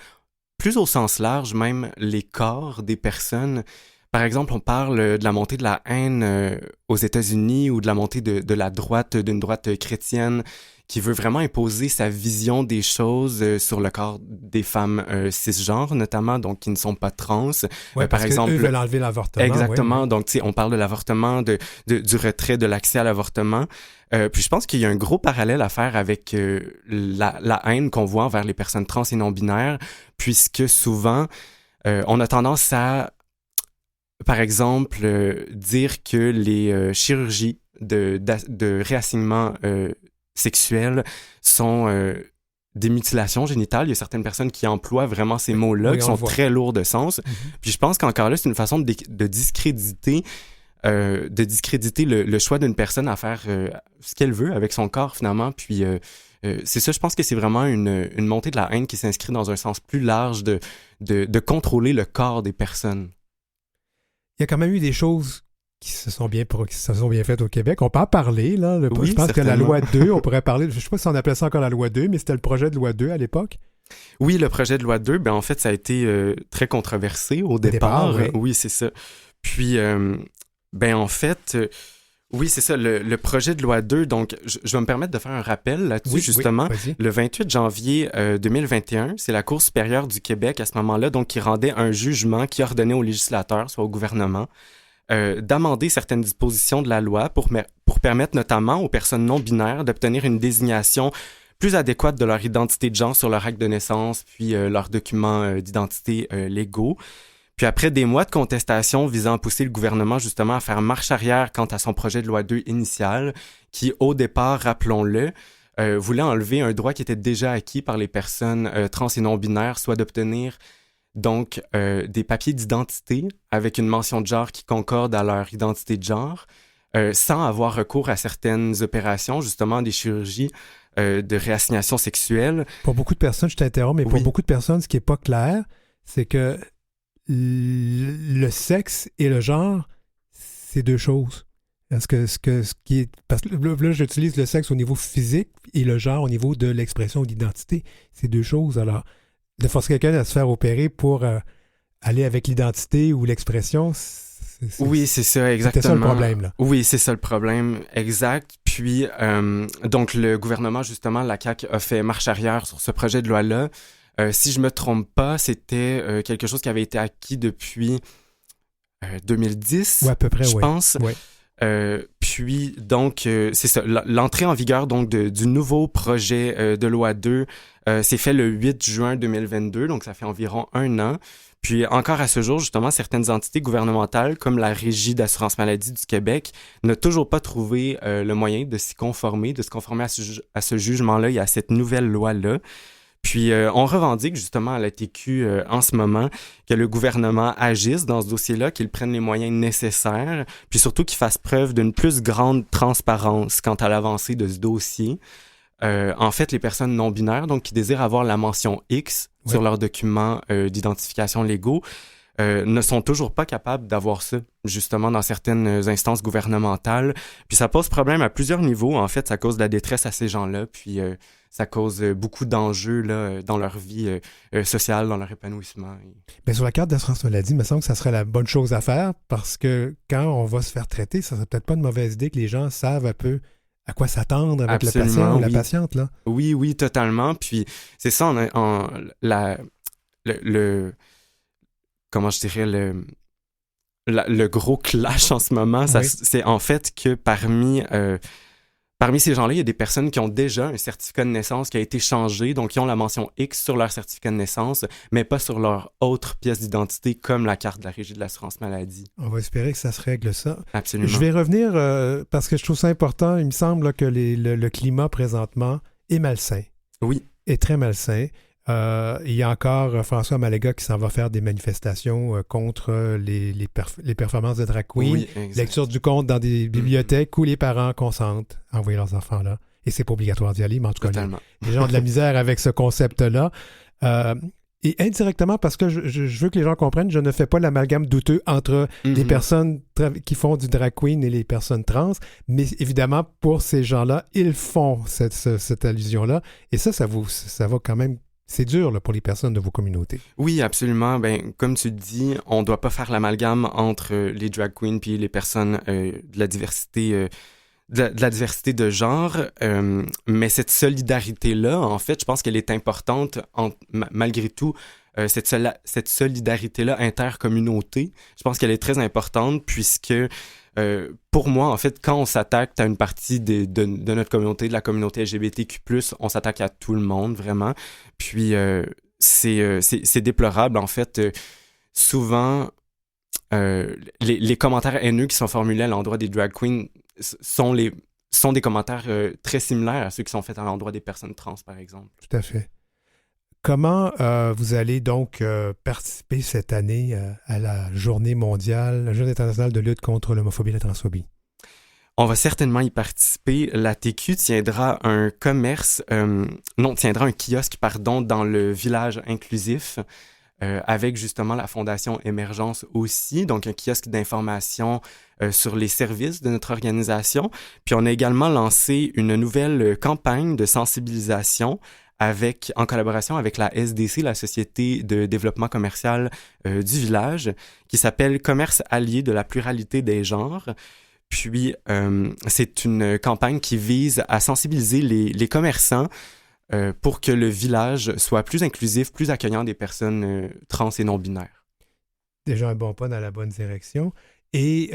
plus au sens large même, les corps des personnes. Par exemple, on parle de la montée de la haine aux États-Unis ou de la montée de la droite, d'une droite chrétienne qui veut vraiment imposer sa vision des choses sur le corps des femmes cisgenres, notamment, donc qui ne sont pas trans. Ouais, par exemple, eux veulent enlever l'avortement. Exactement. Ouais. Donc, tu sais, on parle de l'avortement, du retrait de l'accès à l'avortement. Puis je pense qu'il y a un gros parallèle à faire avec la haine qu'on voit envers les personnes trans et non-binaires, puisque souvent, on a tendance à, par exemple, dire que les chirurgies de réassignement sexuel sont des mutilations génitales. Il y a certaines personnes qui emploient vraiment ces mots-là, qui sont très lourds de sens. Puis je pense qu'encore là, c'est une façon de discréditer le choix d'une personne à faire ce qu'elle veut avec son corps, finalement. Puis c'est ça, je pense que c'est vraiment une montée de la haine qui s'inscrit dans un sens plus large de contrôler le corps des personnes. Il y a quand même eu des choses qui se sont bien faites au Québec. On peut en parler, là. Oui, je pense certainement. que la loi 2, on pourrait parler, je ne sais pas si on appelait ça encore la loi 2, mais c'était le projet de loi 2 à l'époque. Oui, le projet de loi 2, en fait, ça a été très controversé au départ. Oui, c'est ça. Puis, en fait, oui, c'est ça, le projet de loi 2, donc je vais me permettre de faire un rappel là-dessus, justement. Oui, le 28 janvier 2021, c'est la Cour supérieure du Québec, à ce moment-là, donc qui rendait un jugement qui ordonnait aux législateurs, soit au gouvernement, d'amender certaines dispositions de la loi pour permettre notamment aux personnes non-binaires d'obtenir une désignation plus adéquate de leur identité de genre sur leur acte de naissance, puis leurs documents d'identité légaux. Puis après des mois de contestation visant à pousser le gouvernement justement à faire marche arrière quant à son projet de loi 2 initial, qui au départ, rappelons-le, voulait enlever un droit qui était déjà acquis par les personnes trans et non-binaires, soit d'obtenir donc des papiers d'identité avec une mention de genre qui concorde à leur identité de genre, sans avoir recours à certaines opérations, justement des chirurgies de réassignation sexuelle. Pour beaucoup de personnes, je t'interromps, mais pour beaucoup de personnes, ce qui n'est pas clair, c'est que le sexe et le genre, c'est deux choses. Parce que là, j'utilise le sexe au niveau physique et le genre au niveau de l'expression ou de l'identité. C'est deux choses. Alors, de forcer quelqu'un à se faire opérer pour aller avec l'identité ou l'expression, oui, c'est ça, exactement. C'était ça le problème, là. Oui, c'est ça le problème, exact. Puis, donc, le gouvernement, justement, la CAQ, a fait marche arrière sur ce projet de loi-là. Si je me trompe pas, c'était quelque chose qui avait été acquis depuis 2010, à peu près, je pense. Ouais. Puis, donc, c'est ça. L'entrée en vigueur donc du nouveau projet de loi 2 s'est fait le 8 juin 2022, donc ça fait environ 1 an. Puis, encore à ce jour, justement, certaines entités gouvernementales, comme la Régie d'assurance maladie du Québec, n'ont toujours pas trouvé le moyen de se conformer à ce jugement-là et à cette nouvelle loi-là. Puis, on revendique justement à la TQ en ce moment que le gouvernement agisse dans ce dossier-là, qu'il prenne les moyens nécessaires, puis surtout qu'il fasse preuve d'une plus grande transparence quant à l'avancée de ce dossier. En fait, les personnes non-binaires, donc qui désirent avoir la mention X sur leurs documents d'identification légaux, ne sont toujours pas capables d'avoir ça, justement, dans certaines instances gouvernementales. Puis ça pose problème à plusieurs niveaux. En fait, ça cause de la détresse à ces gens-là, puis ça cause beaucoup d'enjeux là, dans leur vie sociale, dans leur épanouissement. Bien, sur la carte d'assurance maladie, il me semble que ça serait la bonne chose à faire parce que quand on va se faire traiter, ça serait peut-être pas une mauvaise idée que les gens savent un peu à quoi s'attendre avec le patient ou la patiente, là. Oui, oui, totalement. Puis c'est ça, comment je dirais, le gros clash en ce moment, Oui. c'est en fait que parmi ces gens-là, il y a des personnes qui ont déjà un certificat de naissance qui a été changé, donc qui ont la mention X sur leur certificat de naissance, mais pas sur leur autre pièce d'identité, comme la carte de la Régie de l'assurance maladie. On va espérer que ça se règle ça. Absolument. Je vais revenir parce que je trouve ça important. Il me semble là, que le climat présentement est malsain. Oui. Est très malsain. Il y a encore François Maléga qui s'en va faire des manifestations contre les performances de drag queen. Oui, exact. Lecture du conte dans des bibliothèques où les parents consentent à envoyer leurs enfants là. Et c'est pas obligatoire d'y aller, mais en tout cas, les gens ont de la misère avec ce concept-là. Et indirectement, parce que je veux que les gens comprennent, je ne fais pas l'amalgame douteux entre les personnes qui font du drag queen et les personnes trans, mais évidemment, pour ces gens-là, ils font cette allusion-là. Et ça va quand même... C'est dur là, pour les personnes de vos communautés. Oui, absolument. Ben, comme tu dis, on doit pas faire l'amalgame entre les drag queens puis les personnes de la diversité de la diversité de genre, mais cette solidarité-là, en fait, je pense qu'elle est importante malgré tout. Cette solidarité-là intercommunauté, je pense qu'elle est très importante puisque pour moi, en fait, quand on s'attaque à une partie de notre communauté, de la communauté LGBTQ+, on s'attaque à tout le monde, vraiment. Puis, c'est déplorable, en fait. Souvent, les commentaires haineux qui sont formulés à l'endroit des drag queens sont des commentaires très similaires à ceux qui sont faits à l'endroit des personnes trans, par exemple. Tout à fait. Comment vous allez donc participer cette année à la Journée mondiale, la Journée internationale de lutte contre l'homophobie et la transphobie? On va certainement y participer. La TQ tiendra un kiosque, dans le village inclusif avec justement la Fondation Émergence aussi, donc un kiosque d'information sur les services de notre organisation. Puis on a également lancé une nouvelle campagne de sensibilisation en collaboration avec la SDC, la Société de développement commercial du village, qui s'appelle « Commerce allié de la pluralité des genres ». Puis, c'est une campagne qui vise à sensibiliser les commerçants pour que le village soit plus inclusif, plus accueillant des personnes trans et non-binaires. Déjà un bon pas dans la bonne direction. Et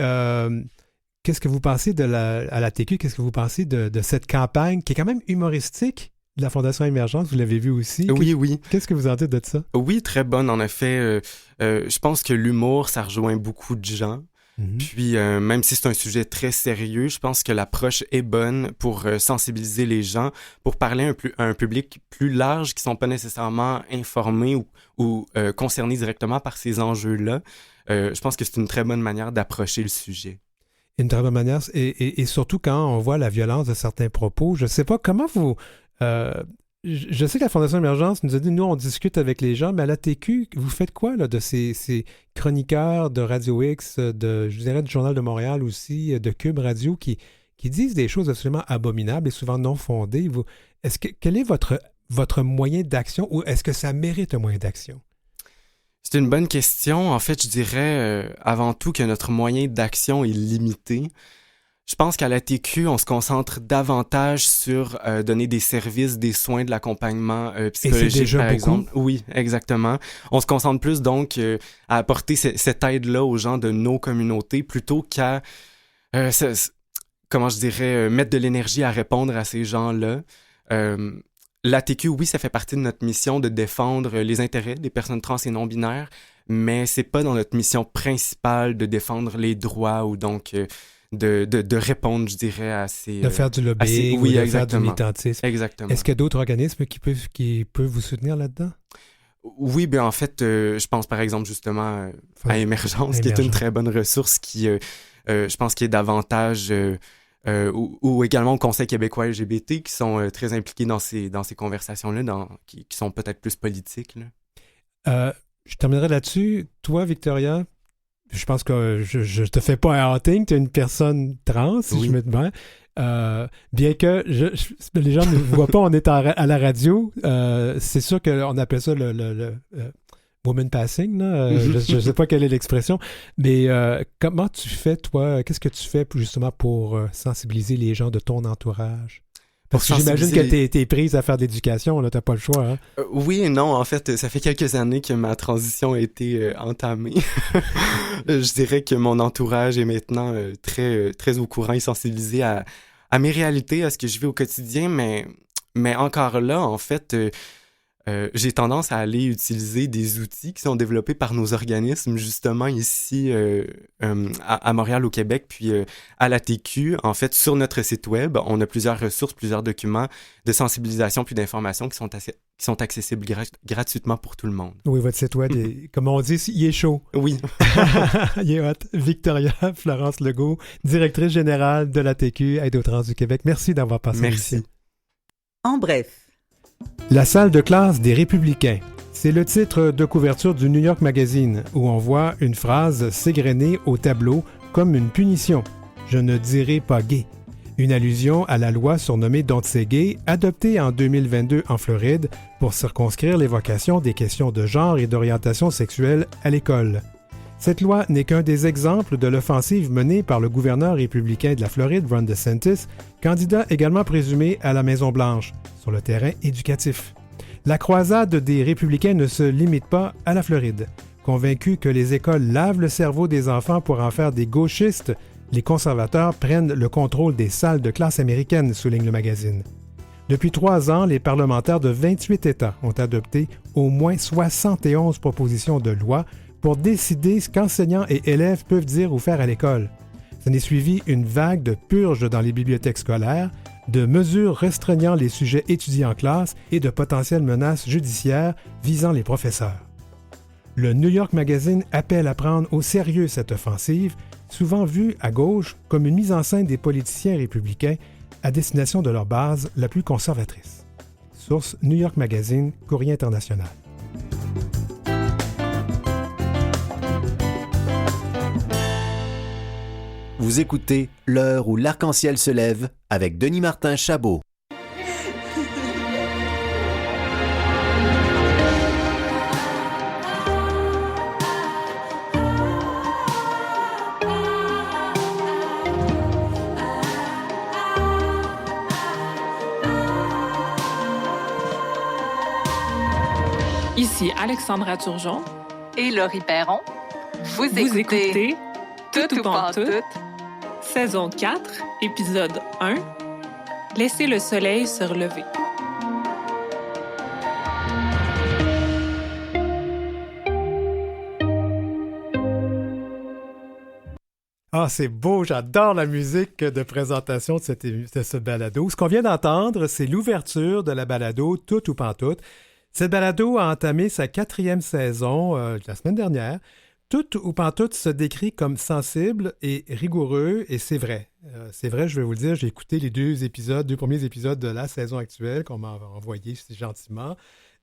qu'est-ce que vous pensez à la TQ, qu'est-ce que vous pensez de cette campagne qui est quand même humoristique de la Fondation Émergence? Vous l'avez vu aussi. Oui. Qu'est-ce que vous en dites de ça? Oui, très bonne, en effet. Je pense que l'humour, ça rejoint beaucoup de gens. Mm-hmm. Puis, même si c'est un sujet très sérieux, je pense que l'approche est bonne pour sensibiliser les gens, pour parler à un public plus large qui ne sont pas nécessairement informés ou concernés directement par ces enjeux-là. Je pense que c'est une très bonne manière d'approcher le sujet. Une très bonne manière, et surtout quand on voit la violence de certains propos. Je ne sais pas comment vous... je sais que la Fondation Émergence nous a dit, nous, on discute avec les gens, mais à la TQ, vous faites quoi là, de ces chroniqueurs de Radio X, je dirais du Journal de Montréal aussi, de Cube Radio, qui disent des choses absolument abominables et souvent non fondées? Quel est votre moyen d'action, ou est-ce que ça mérite un moyen d'action? C'est une bonne question. En fait, je dirais avant tout que notre moyen d'action est limité. Je pense qu'à la TQ, on se concentre davantage sur donner des services, des soins, de l'accompagnement psychologique, par exemple. Oui, exactement. On se concentre plus donc à apporter cette aide-là aux gens de nos communautés plutôt qu'à, mettre de l'énergie à répondre à ces gens-là. La TQ, oui, ça fait partie de notre mission de défendre les intérêts des personnes trans et non-binaires, mais c'est pas dans notre mission principale de défendre les droits ou donc... De répondre, je dirais, à ces... De faire du lobbying ou de faire du militantisme. Exactement. Est-ce qu'il y a d'autres organismes qui peuvent vous soutenir là-dedans? Oui, bien en fait, je pense par exemple justement à Émergence, qui est une très bonne ressource qui, je pense, qui est davantage... ou également au Conseil québécois LGBT qui sont très impliqués dans ces conversations-là, qui sont peut-être plus politiques. Là. je terminerai là-dessus. Toi, Victoria, je pense que je te fais pas un outing, tu es une personne trans, si je me demande. Bien que les gens ne voient pas, on est à la radio, c'est sûr qu'on appelle ça le woman passing, là. Je ne sais pas quelle est l'expression, mais comment tu fais, toi, qu'est-ce que tu fais justement pour sensibiliser les gens de ton entourage? Parce que j'imagine que t'es prise à faire de l'éducation, là, t'as pas le choix. Hein? Oui et non, en fait, ça fait quelques années que ma transition a été entamée. Je dirais que mon entourage est maintenant très au courant et sensibilisé à mes réalités, à ce que je vis au quotidien, mais encore là, en fait, j'ai tendance à aller utiliser des outils qui sont développés par nos organismes, justement ici à Montréal, au Québec, puis à la TQ. En fait, sur notre site web, on a plusieurs ressources, plusieurs documents de sensibilisation puis d'information qui sont accessibles gratuitement pour tout le monde. Oui, votre site web, comme on dit, il est chaud. Oui. Il est hot. Victoria Florence Legault, directrice générale de la TQ, Aide aux trans du Québec. Merci d'avoir passé Merci. ici. En bref. La salle de classe des Républicains. C'est le titre de couverture du New York Magazine, où on voit une phrase s'égrener au tableau comme une punition. « Je ne dirai pas gay ». Une allusion à la loi surnommée Don't Say Gay, adoptée en 2022 en Floride pour circonscrire l'évocation des questions de genre et d'orientation sexuelle à l'école. Cette loi n'est qu'un des exemples de l'offensive menée par le gouverneur républicain de la Floride, Ron DeSantis, candidat également présumé à la Maison-Blanche, sur le terrain éducatif. La croisade des républicains ne se limite pas à la Floride. Convaincus que les écoles lavent le cerveau des enfants pour en faire des gauchistes, les conservateurs prennent le contrôle des salles de classe américaines, souligne le magazine. Depuis 3 ans, les parlementaires de 28 États ont adopté au moins 71 propositions de loi pour décider ce qu'enseignants et élèves peuvent dire ou faire à l'école. S'en est suivi une vague de purges dans les bibliothèques scolaires, de mesures restreignant les sujets étudiés en classe et de potentielles menaces judiciaires visant les professeurs. Le New York Magazine appelle à prendre au sérieux cette offensive, souvent vue à gauche comme une mise en scène des politiciens républicains à destination de leur base la plus conservatrice. Source New York Magazine, Courrier international. Vous écoutez L'heure où l'arc-en-ciel se lève avec Denis Martin Chabot. Ici Alexandra Turgeon et Laurie Perron. Vous écoutez Tout ou Pantoute, saison 4, épisode 1, Laissez le soleil se relever. Ah, c'est beau, j'adore la musique de présentation de ce balado. Ce qu'on vient d'entendre, c'est l'ouverture de la balado Tout ou Pantoute. Cette balado a entamé sa 4e saison la semaine dernière. Tout ou Pantoute se décrit comme sensible et rigoureux, et c'est vrai. C'est vrai, je vais vous le dire, j'ai écouté les 2 premiers épisodes de la saison actuelle qu'on m'a envoyé gentiment.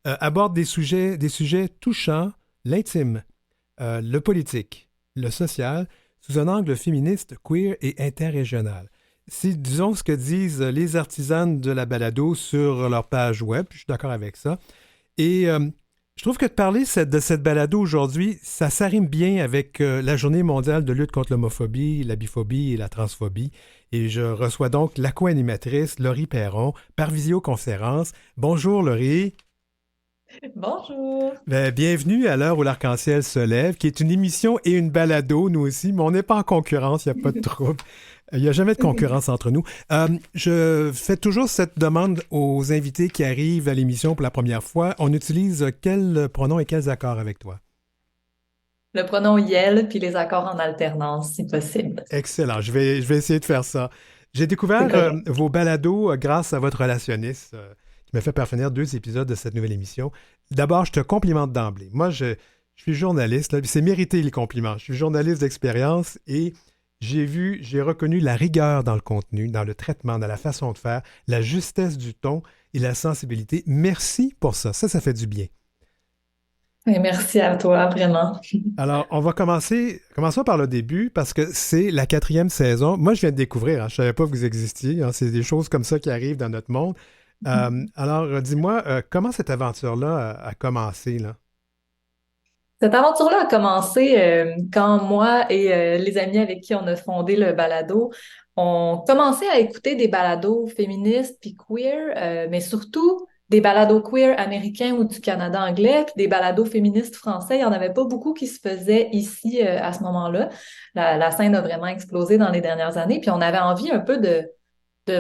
Aborde des sujets touchants, l'intime, le politique, le social, sous un angle féministe, queer et interrégional. C'est, disons, ce que disent les artisanes de la balado sur leur page web, je suis d'accord avec ça. Et je trouve que de parler de cette balado aujourd'hui, ça s'arrime bien avec la Journée mondiale de lutte contre l'homophobie, la biphobie et la transphobie. Et je reçois donc la co-animatrice Laurie Perron par visioconférence. Bonjour Laurie. Bonjour. Bienvenue à l'heure où l'arc-en-ciel se lève, qui est une émission et une balado, nous aussi, mais on n'est pas en concurrence, il n'y a pas de trouble. Il n'y a jamais de concurrence entre nous. Je fais toujours cette demande aux invités qui arrivent à l'émission pour la première fois. On utilise quels pronoms et quels accords avec toi? Le pronom « yel » puis les accords en alternance, si possible. Excellent. Je vais essayer de faire ça. J'ai découvert vos balados grâce à votre relationniste qui m'a fait parvenir 2 épisodes de cette nouvelle émission. D'abord, je te complimente d'emblée. Moi, je suis journaliste. Là, c'est mérité les compliments. Je suis journaliste d'expérience et j'ai reconnu la rigueur dans le contenu, dans le traitement, dans la façon de faire, la justesse du ton et la sensibilité. Merci pour ça. Ça fait du bien. Et merci à toi, vraiment. Alors, on va commençons par le début parce que c'est la 4e saison. Moi, je viens de découvrir, hein, je ne savais pas que vous existiez. Hein, c'est des choses comme ça qui arrivent dans notre monde. Alors, dis-moi, comment cette aventure-là a commencé, là? Cette aventure-là a commencé quand moi et les amis avec qui on a fondé le balado, on commençait à écouter des balados féministes puis queer, mais surtout des balados queer américains ou du Canada anglais, puis des balados féministes français. Il n'y en avait pas beaucoup qui se faisaient ici à ce moment-là. La scène a vraiment explosé dans les dernières années, puis on avait envie un peu de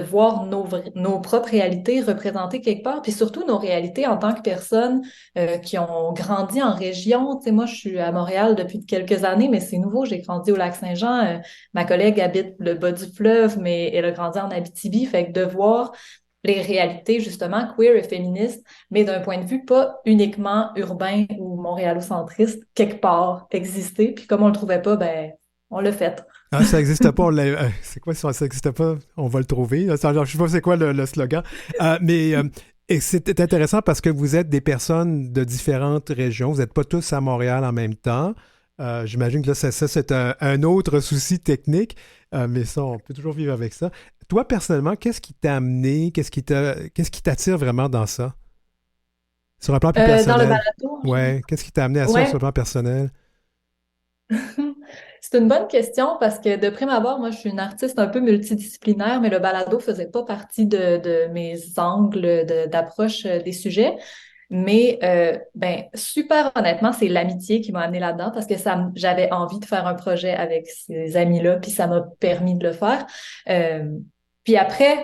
voir nos propres réalités représentées quelque part, puis surtout nos réalités en tant que personnes qui ont grandi en région. Tu sais, moi, je suis à Montréal depuis quelques années, mais c'est nouveau. J'ai grandi au Lac-Saint-Jean. Ma collègue habite le bas du fleuve, mais elle a grandi en Abitibi. Fait que de voir les réalités, justement, queer et féministes, mais d'un point de vue pas uniquement urbain ou montréalocentriste, quelque part exister. Puis comme on le trouvait pas, ben, on l'a fait. Ah, ça n'existe pas, c'est quoi si ça n'existe pas? On va le trouver. Alors, je sais pas c'est quoi le slogan. Et c'est intéressant parce que vous êtes des personnes de différentes régions. Vous n'êtes pas tous à Montréal en même temps. J'imagine que là, ça c'est un autre souci technique, mais ça, on peut toujours vivre avec ça. Toi, personnellement, qu'est-ce qui t'a amené? Qu'est-ce qui t'attire vraiment dans ça? Sur un plan plus Dans le personnel? balado, Ouais, qu'est-ce qui t'a amené à ça ouais. sur le plan personnel? C'est une bonne question parce que de prime abord, moi, je suis une artiste un peu multidisciplinaire, mais le balado faisait pas partie de mes angles d'approche des sujets. Mais ben, super honnêtement, c'est l'amitié qui m'a amenée là-dedans parce que j'avais envie de faire un projet avec ces amis-là, puis ça m'a permis de le faire. Euh, Puis après,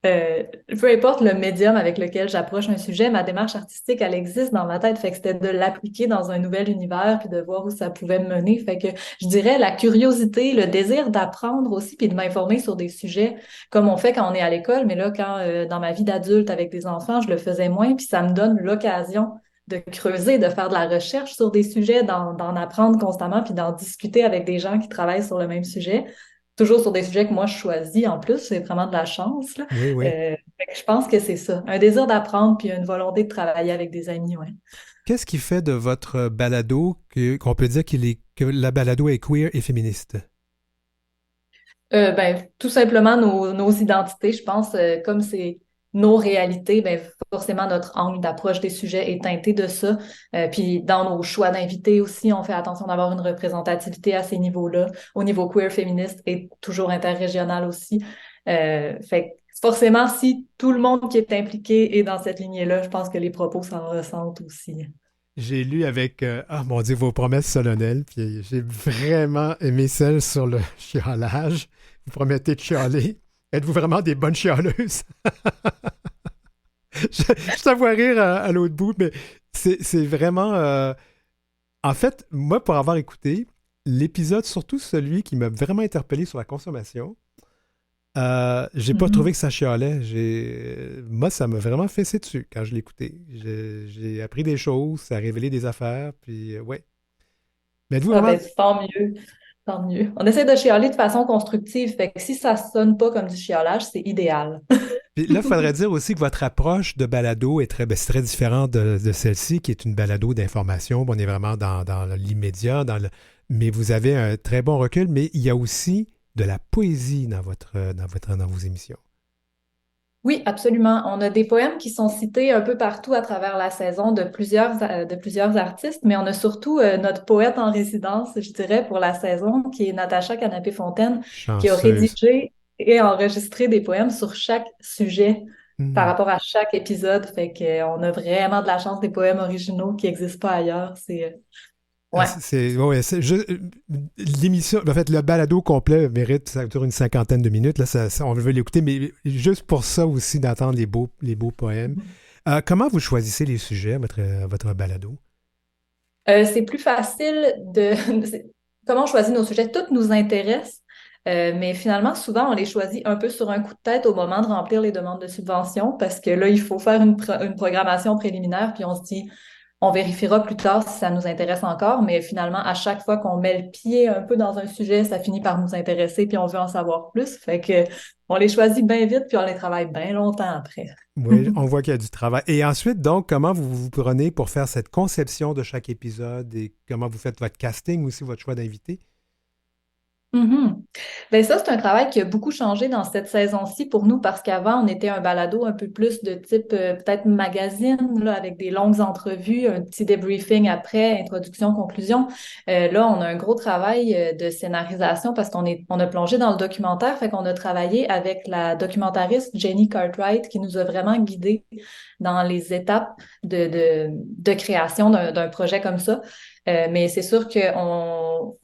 euh, peu importe le médium avec lequel j'approche un sujet, ma démarche artistique, elle existe dans ma tête. Fait que c'était de l'appliquer dans un nouvel univers puis de voir où ça pouvait me mener. Fait que je dirais la curiosité, le désir d'apprendre aussi puis de m'informer sur des sujets comme on fait quand on est à l'école. Mais là, quand dans ma vie d'adulte avec des enfants, je le faisais moins puis ça me donne l'occasion de creuser, de faire de la recherche sur des sujets, d'en apprendre constamment puis d'en discuter avec des gens qui travaillent sur le même sujet. Toujours sur des sujets que moi je choisis en plus, c'est vraiment de la chance, là. Oui, oui. Fait que je pense que c'est ça. Un désir d'apprendre puis une volonté de travailler avec des amis, ouais. Qu'est-ce qui fait de votre balado qu'on peut dire que la balado est queer et féministe? Ben, tout simplement nos identités, je pense, comme c'est nos réalités, ben, forcément notre angle d'approche des sujets est teinté de ça. Puis dans nos choix d'invités aussi, on fait attention d'avoir une représentativité à ces niveaux-là. Au niveau queer féministe et toujours interrégional aussi. Fait que forcément, si tout le monde qui est impliqué est dans cette lignée-là, je pense que les propos s'en ressentent aussi. J'ai lu avec, mon Dieu, vos promesses solennelles, puis j'ai vraiment aimé celle sur le chiolage. Vous promettez de chialer. Êtes-vous vraiment des bonnes chialeuses? Je te vois rire à l'autre bout, mais c'est vraiment... En fait, moi, pour avoir écouté l'épisode, surtout celui qui m'a vraiment interpellé sur la consommation, j'ai pas trouvé que ça chialait. Moi, ça m'a vraiment fessé dessus quand je l'ai écouté. J'ai appris des choses, ça a révélé des affaires, puis ouais. Mais êtes-vous Ah vraiment... ben, tant mieux, tant mieux. On essaie de chialer de façon constructive, fait que si ça sonne pas comme du chiolage, c'est idéal. Puis là, il faudrait dire aussi que votre approche de balado est c'est très différente de celle-ci, qui est une balado d'information. On est vraiment dans l'immédiat, mais vous avez un très bon recul, mais il y a aussi de la poésie dans vos émissions. Oui, absolument. On a des poèmes qui sont cités un peu partout à travers la saison de plusieurs artistes, mais on a surtout notre poète en résidence, je dirais, pour la saison, qui est Natacha Canapé-Fontaine, qui a Chanceuse. rédigé et enregistré des poèmes sur chaque sujet par Hmm. rapport à chaque épisode. Fait qu'on a vraiment de la chance des poèmes originaux qui n'existent pas ailleurs. Ouais. Ouais, l'émission, en fait, le balado complet mérite, ça dure une cinquantaine de minutes. Là, on veut l'écouter, mais juste pour ça aussi, d'entendre les beaux poèmes. Comment vous choisissez les sujets, votre balado? C'est plus facile comment on choisit nos sujets? Tous nous intéressent, mais finalement, souvent, on les choisit un peu sur un coup de tête au moment de remplir les demandes de subvention parce que là, il faut faire une programmation préliminaire, puis on se dit, On vérifiera plus tard si ça nous intéresse encore, mais finalement, à chaque fois qu'on met le pied un peu dans un sujet, ça finit par nous intéresser, puis on veut en savoir plus. Fait que on les choisit bien vite, puis on les travaille bien longtemps après. Oui, on voit qu'il y a du travail. Et ensuite, donc, comment vous vous prenez pour faire cette conception de chaque épisode et comment vous faites votre casting aussi, votre choix d'invité? Mhm. Ben ça, c'est un travail qui a beaucoup changé dans cette saison-ci pour nous parce qu'avant, on était un balado un peu plus de type peut-être magazine, là, avec des longues entrevues, un petit débriefing après, introduction, conclusion. Là, on a un gros travail de scénarisation parce on a plongé dans le documentaire, fait qu'on a travaillé avec la documentariste Jenny Cartwright qui nous a vraiment guidés dans les étapes de création d'un projet comme ça. Mais c'est sûr qu'on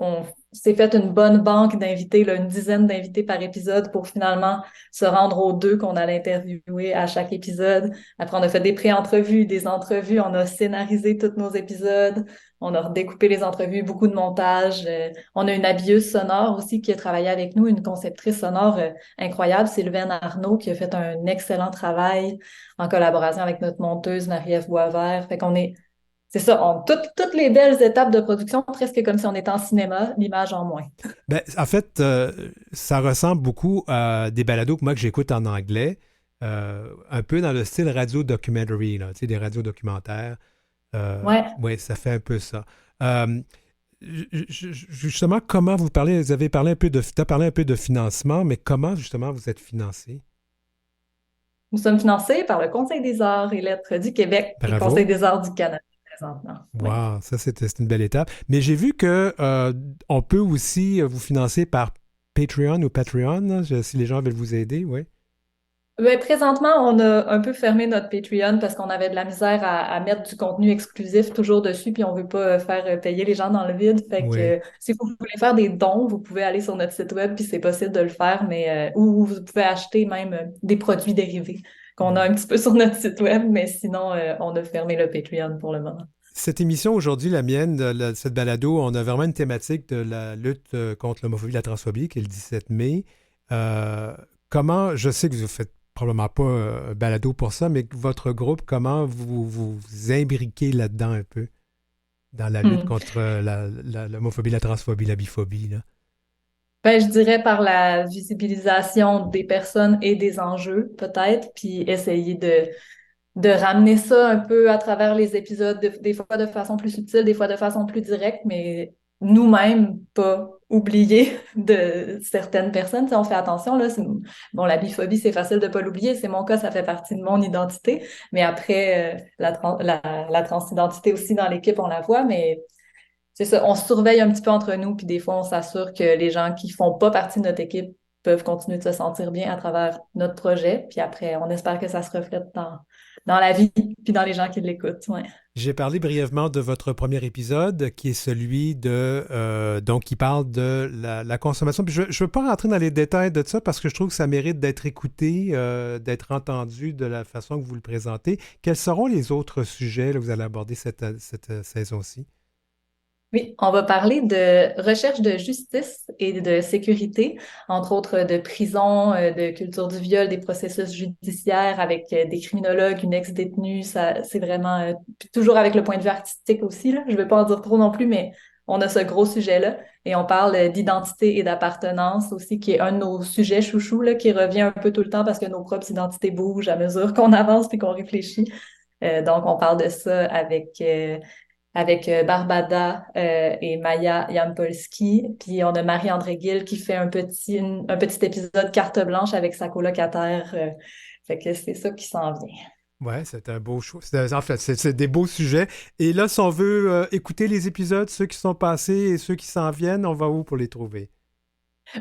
s'est fait une bonne banque d'invités, là, une dizaine d'invités par épisode pour finalement se rendre aux 2 qu'on allait interviewer à chaque épisode. Après, on a fait des pré-entrevues, des entrevues, on a scénarisé tous nos épisodes, on a redécoupé les entrevues, beaucoup de montage. On a une habilleuse sonore aussi qui a travaillé avec nous, une conceptrice sonore incroyable, Sylvaine Arnaud, qui a fait un excellent travail en collaboration avec notre monteuse Marie-Ève Boisvert. Fait qu'on est c'est ça, toutes les belles étapes de production, presque comme si on était en cinéma, l'image en moins. Ben, en fait, ça ressemble beaucoup à des balados que moi que j'écoute en anglais, un peu dans le style radio-documentary, là, tu sais, des radios-documentaires. Ouais. Oui, ça fait un peu ça. Justement, comment vous parlez, vous avez parlé un peu t'as parlé un peu de financement, mais comment justement vous êtes financé? Nous sommes financés par le Conseil des arts et lettres du Québec et le Bravo. Conseil des arts du Canada présentement. Oui. Wow, ça c'est une belle étape. Mais j'ai vu que on peut aussi vous financer par Patreon ou Patreon, là, si les gens veulent vous aider, oui. Ben, présentement, on a un peu fermé notre Patreon parce qu'on avait de la misère à mettre du contenu exclusif toujours dessus, puis on veut pas faire payer les gens dans le vide. Fait Oui. que si vous voulez faire des dons, vous pouvez aller sur notre site web, puis c'est possible de le faire, mais ou vous pouvez acheter même des produits dérivés qu'on a un petit peu sur notre site web, mais sinon, on a fermé le Patreon pour le moment. Cette émission aujourd'hui, la mienne, cette balado, on a vraiment une thématique de la lutte contre l'homophobie et la transphobie, qui est le 17 mai. Comment, je sais que vous faites probablement pas un balado pour ça, mais votre groupe, comment vous imbriquez là-dedans un peu, dans la lutte contre l'homophobie, la transphobie, la biphobie, là? Ben, je dirais par la visibilisation des personnes et des enjeux, peut-être, puis essayer de ramener ça un peu à travers les épisodes, des fois de façon plus subtile, des fois de façon plus directe, mais nous-mêmes pas oublier de certaines personnes. Tu sais, on fait attention, là. Bon, la biphobie, c'est facile de pas l'oublier. C'est mon cas, ça fait partie de mon identité. Mais après, la transidentité aussi dans l'équipe, on la voit, mais c'est ça, on se surveille un petit peu entre nous, puis des fois, on s'assure que les gens qui font pas partie de notre équipe peuvent continuer de se sentir bien à travers notre projet. Puis après, on espère que ça se reflète dans la vie, puis dans les gens qui l'écoutent. Ouais. J'ai parlé brièvement de votre premier épisode, qui est celui donc qui parle de la consommation. Puis je ne veux pas rentrer dans les détails de ça parce que je trouve que ça mérite d'être écouté, d'être entendu de la façon que vous le présentez. Quels seront les autres sujets que vous allez aborder cette saison-ci? Oui, on va parler de recherche de justice et de sécurité, entre autres de prison, de culture du viol, des processus judiciaires avec des criminologues, une ex-détenue. Ça, c'est vraiment puis toujours avec le point de vue artistique aussi, là. Je vais pas en dire trop non plus, mais on a ce gros sujet-là. Et on parle d'identité et d'appartenance aussi, qui est un de nos sujets chouchous, là, qui revient un peu tout le temps parce que nos propres identités bougent à mesure qu'on avance puis qu'on réfléchit. Donc, on parle de ça avec Barbada et Maya Yampolski. Puis on a Marie-André Gill qui fait un petit épisode carte blanche avec sa colocataire. Fait que c'est ça qui s'en vient. Oui, c'est un beau show. En fait, c'est des beaux sujets. Et là, si on veut écouter les épisodes, ceux qui sont passés et ceux qui s'en viennent, on va où pour les trouver?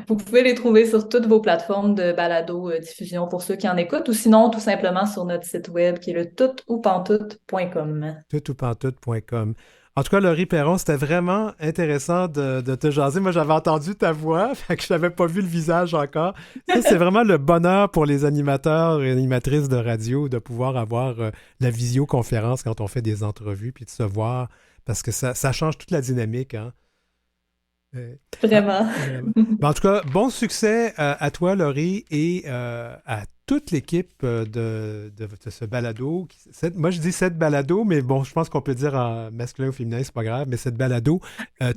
Vous pouvez les trouver sur toutes vos plateformes de balado-diffusion pour ceux qui en écoutent, ou sinon tout simplement sur notre site web qui est le toutoupantoute.com. Toutoupantoute.com. En tout cas, Laurie Perron, c'était vraiment intéressant de te jaser. Moi, j'avais entendu ta voix, fait que je n'avais pas vu le visage encore. Ça, c'est vraiment le bonheur pour les animateurs et animatrices de radio de pouvoir avoir la visioconférence quand on fait des entrevues, puis de se voir, parce que ça change toute la dynamique, hein? Vraiment. En tout cas, bon succès à toi, Laurie, et à toute l'équipe de ce balado. Moi, je dis cette balado, mais bon, je pense qu'on peut dire en masculin ou féminin, c'est pas grave, mais cette balado,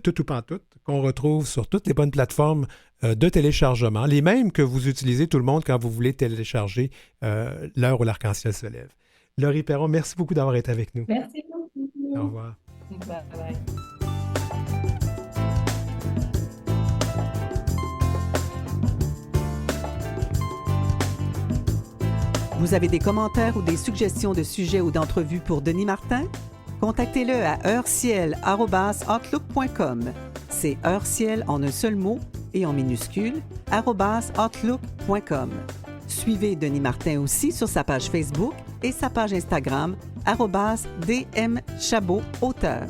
tout ou pantoute, qu'on retrouve sur toutes les bonnes plateformes de téléchargement, les mêmes que vous utilisez tout le monde quand vous voulez télécharger L'heure où l'arc-en-ciel se lève. Laurie Perron, merci beaucoup d'avoir été avec nous. Merci beaucoup. Au revoir. Bye bye. Vous avez des commentaires ou des suggestions de sujets ou d'entrevues pour Denis Martin? Contactez-le à heureciel@outlook.com. C'est heureciel en un seul mot et en minuscule, @outlook.com. Suivez Denis Martin aussi sur sa page Facebook et sa page Instagram, @dmchabotauteur.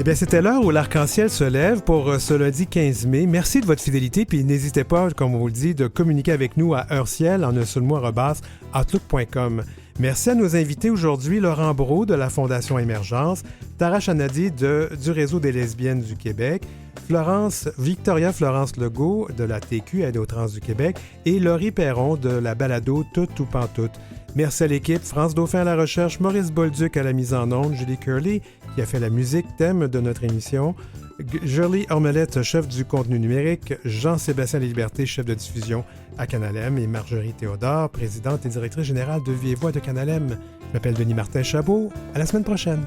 Eh bien, c'était l'heure où l'arc-en-ciel se lève pour ce lundi 15 mai. Merci de votre fidélité, puis n'hésitez pas, comme on vous le dit, de communiquer avec nous à heureciel en un seul mot, @outlook.com. Merci à nos invités aujourd'hui, Laurent Brault de la Fondation Émergence, Tara Chanadi du Réseau des lesbiennes du Québec, Victoria Florence Legault de la TQ, Aide aux trans du Québec, et Laurie Perron de la balado Tout ou Pantoute. Merci à l'équipe, France Dauphin à la recherche, Maurice Bolduc à la mise en onde, Julie Curley qui a fait la musique thème de notre émission, Jolie Ormelette, chef du contenu numérique, Jean-Sébastien Laliberté, chef de diffusion à Canalem, et Marjorie Théodore, présidente et directrice générale de Vie et Voix de Canalem. Je m'appelle Denis Martin Chabot. À la semaine prochaine.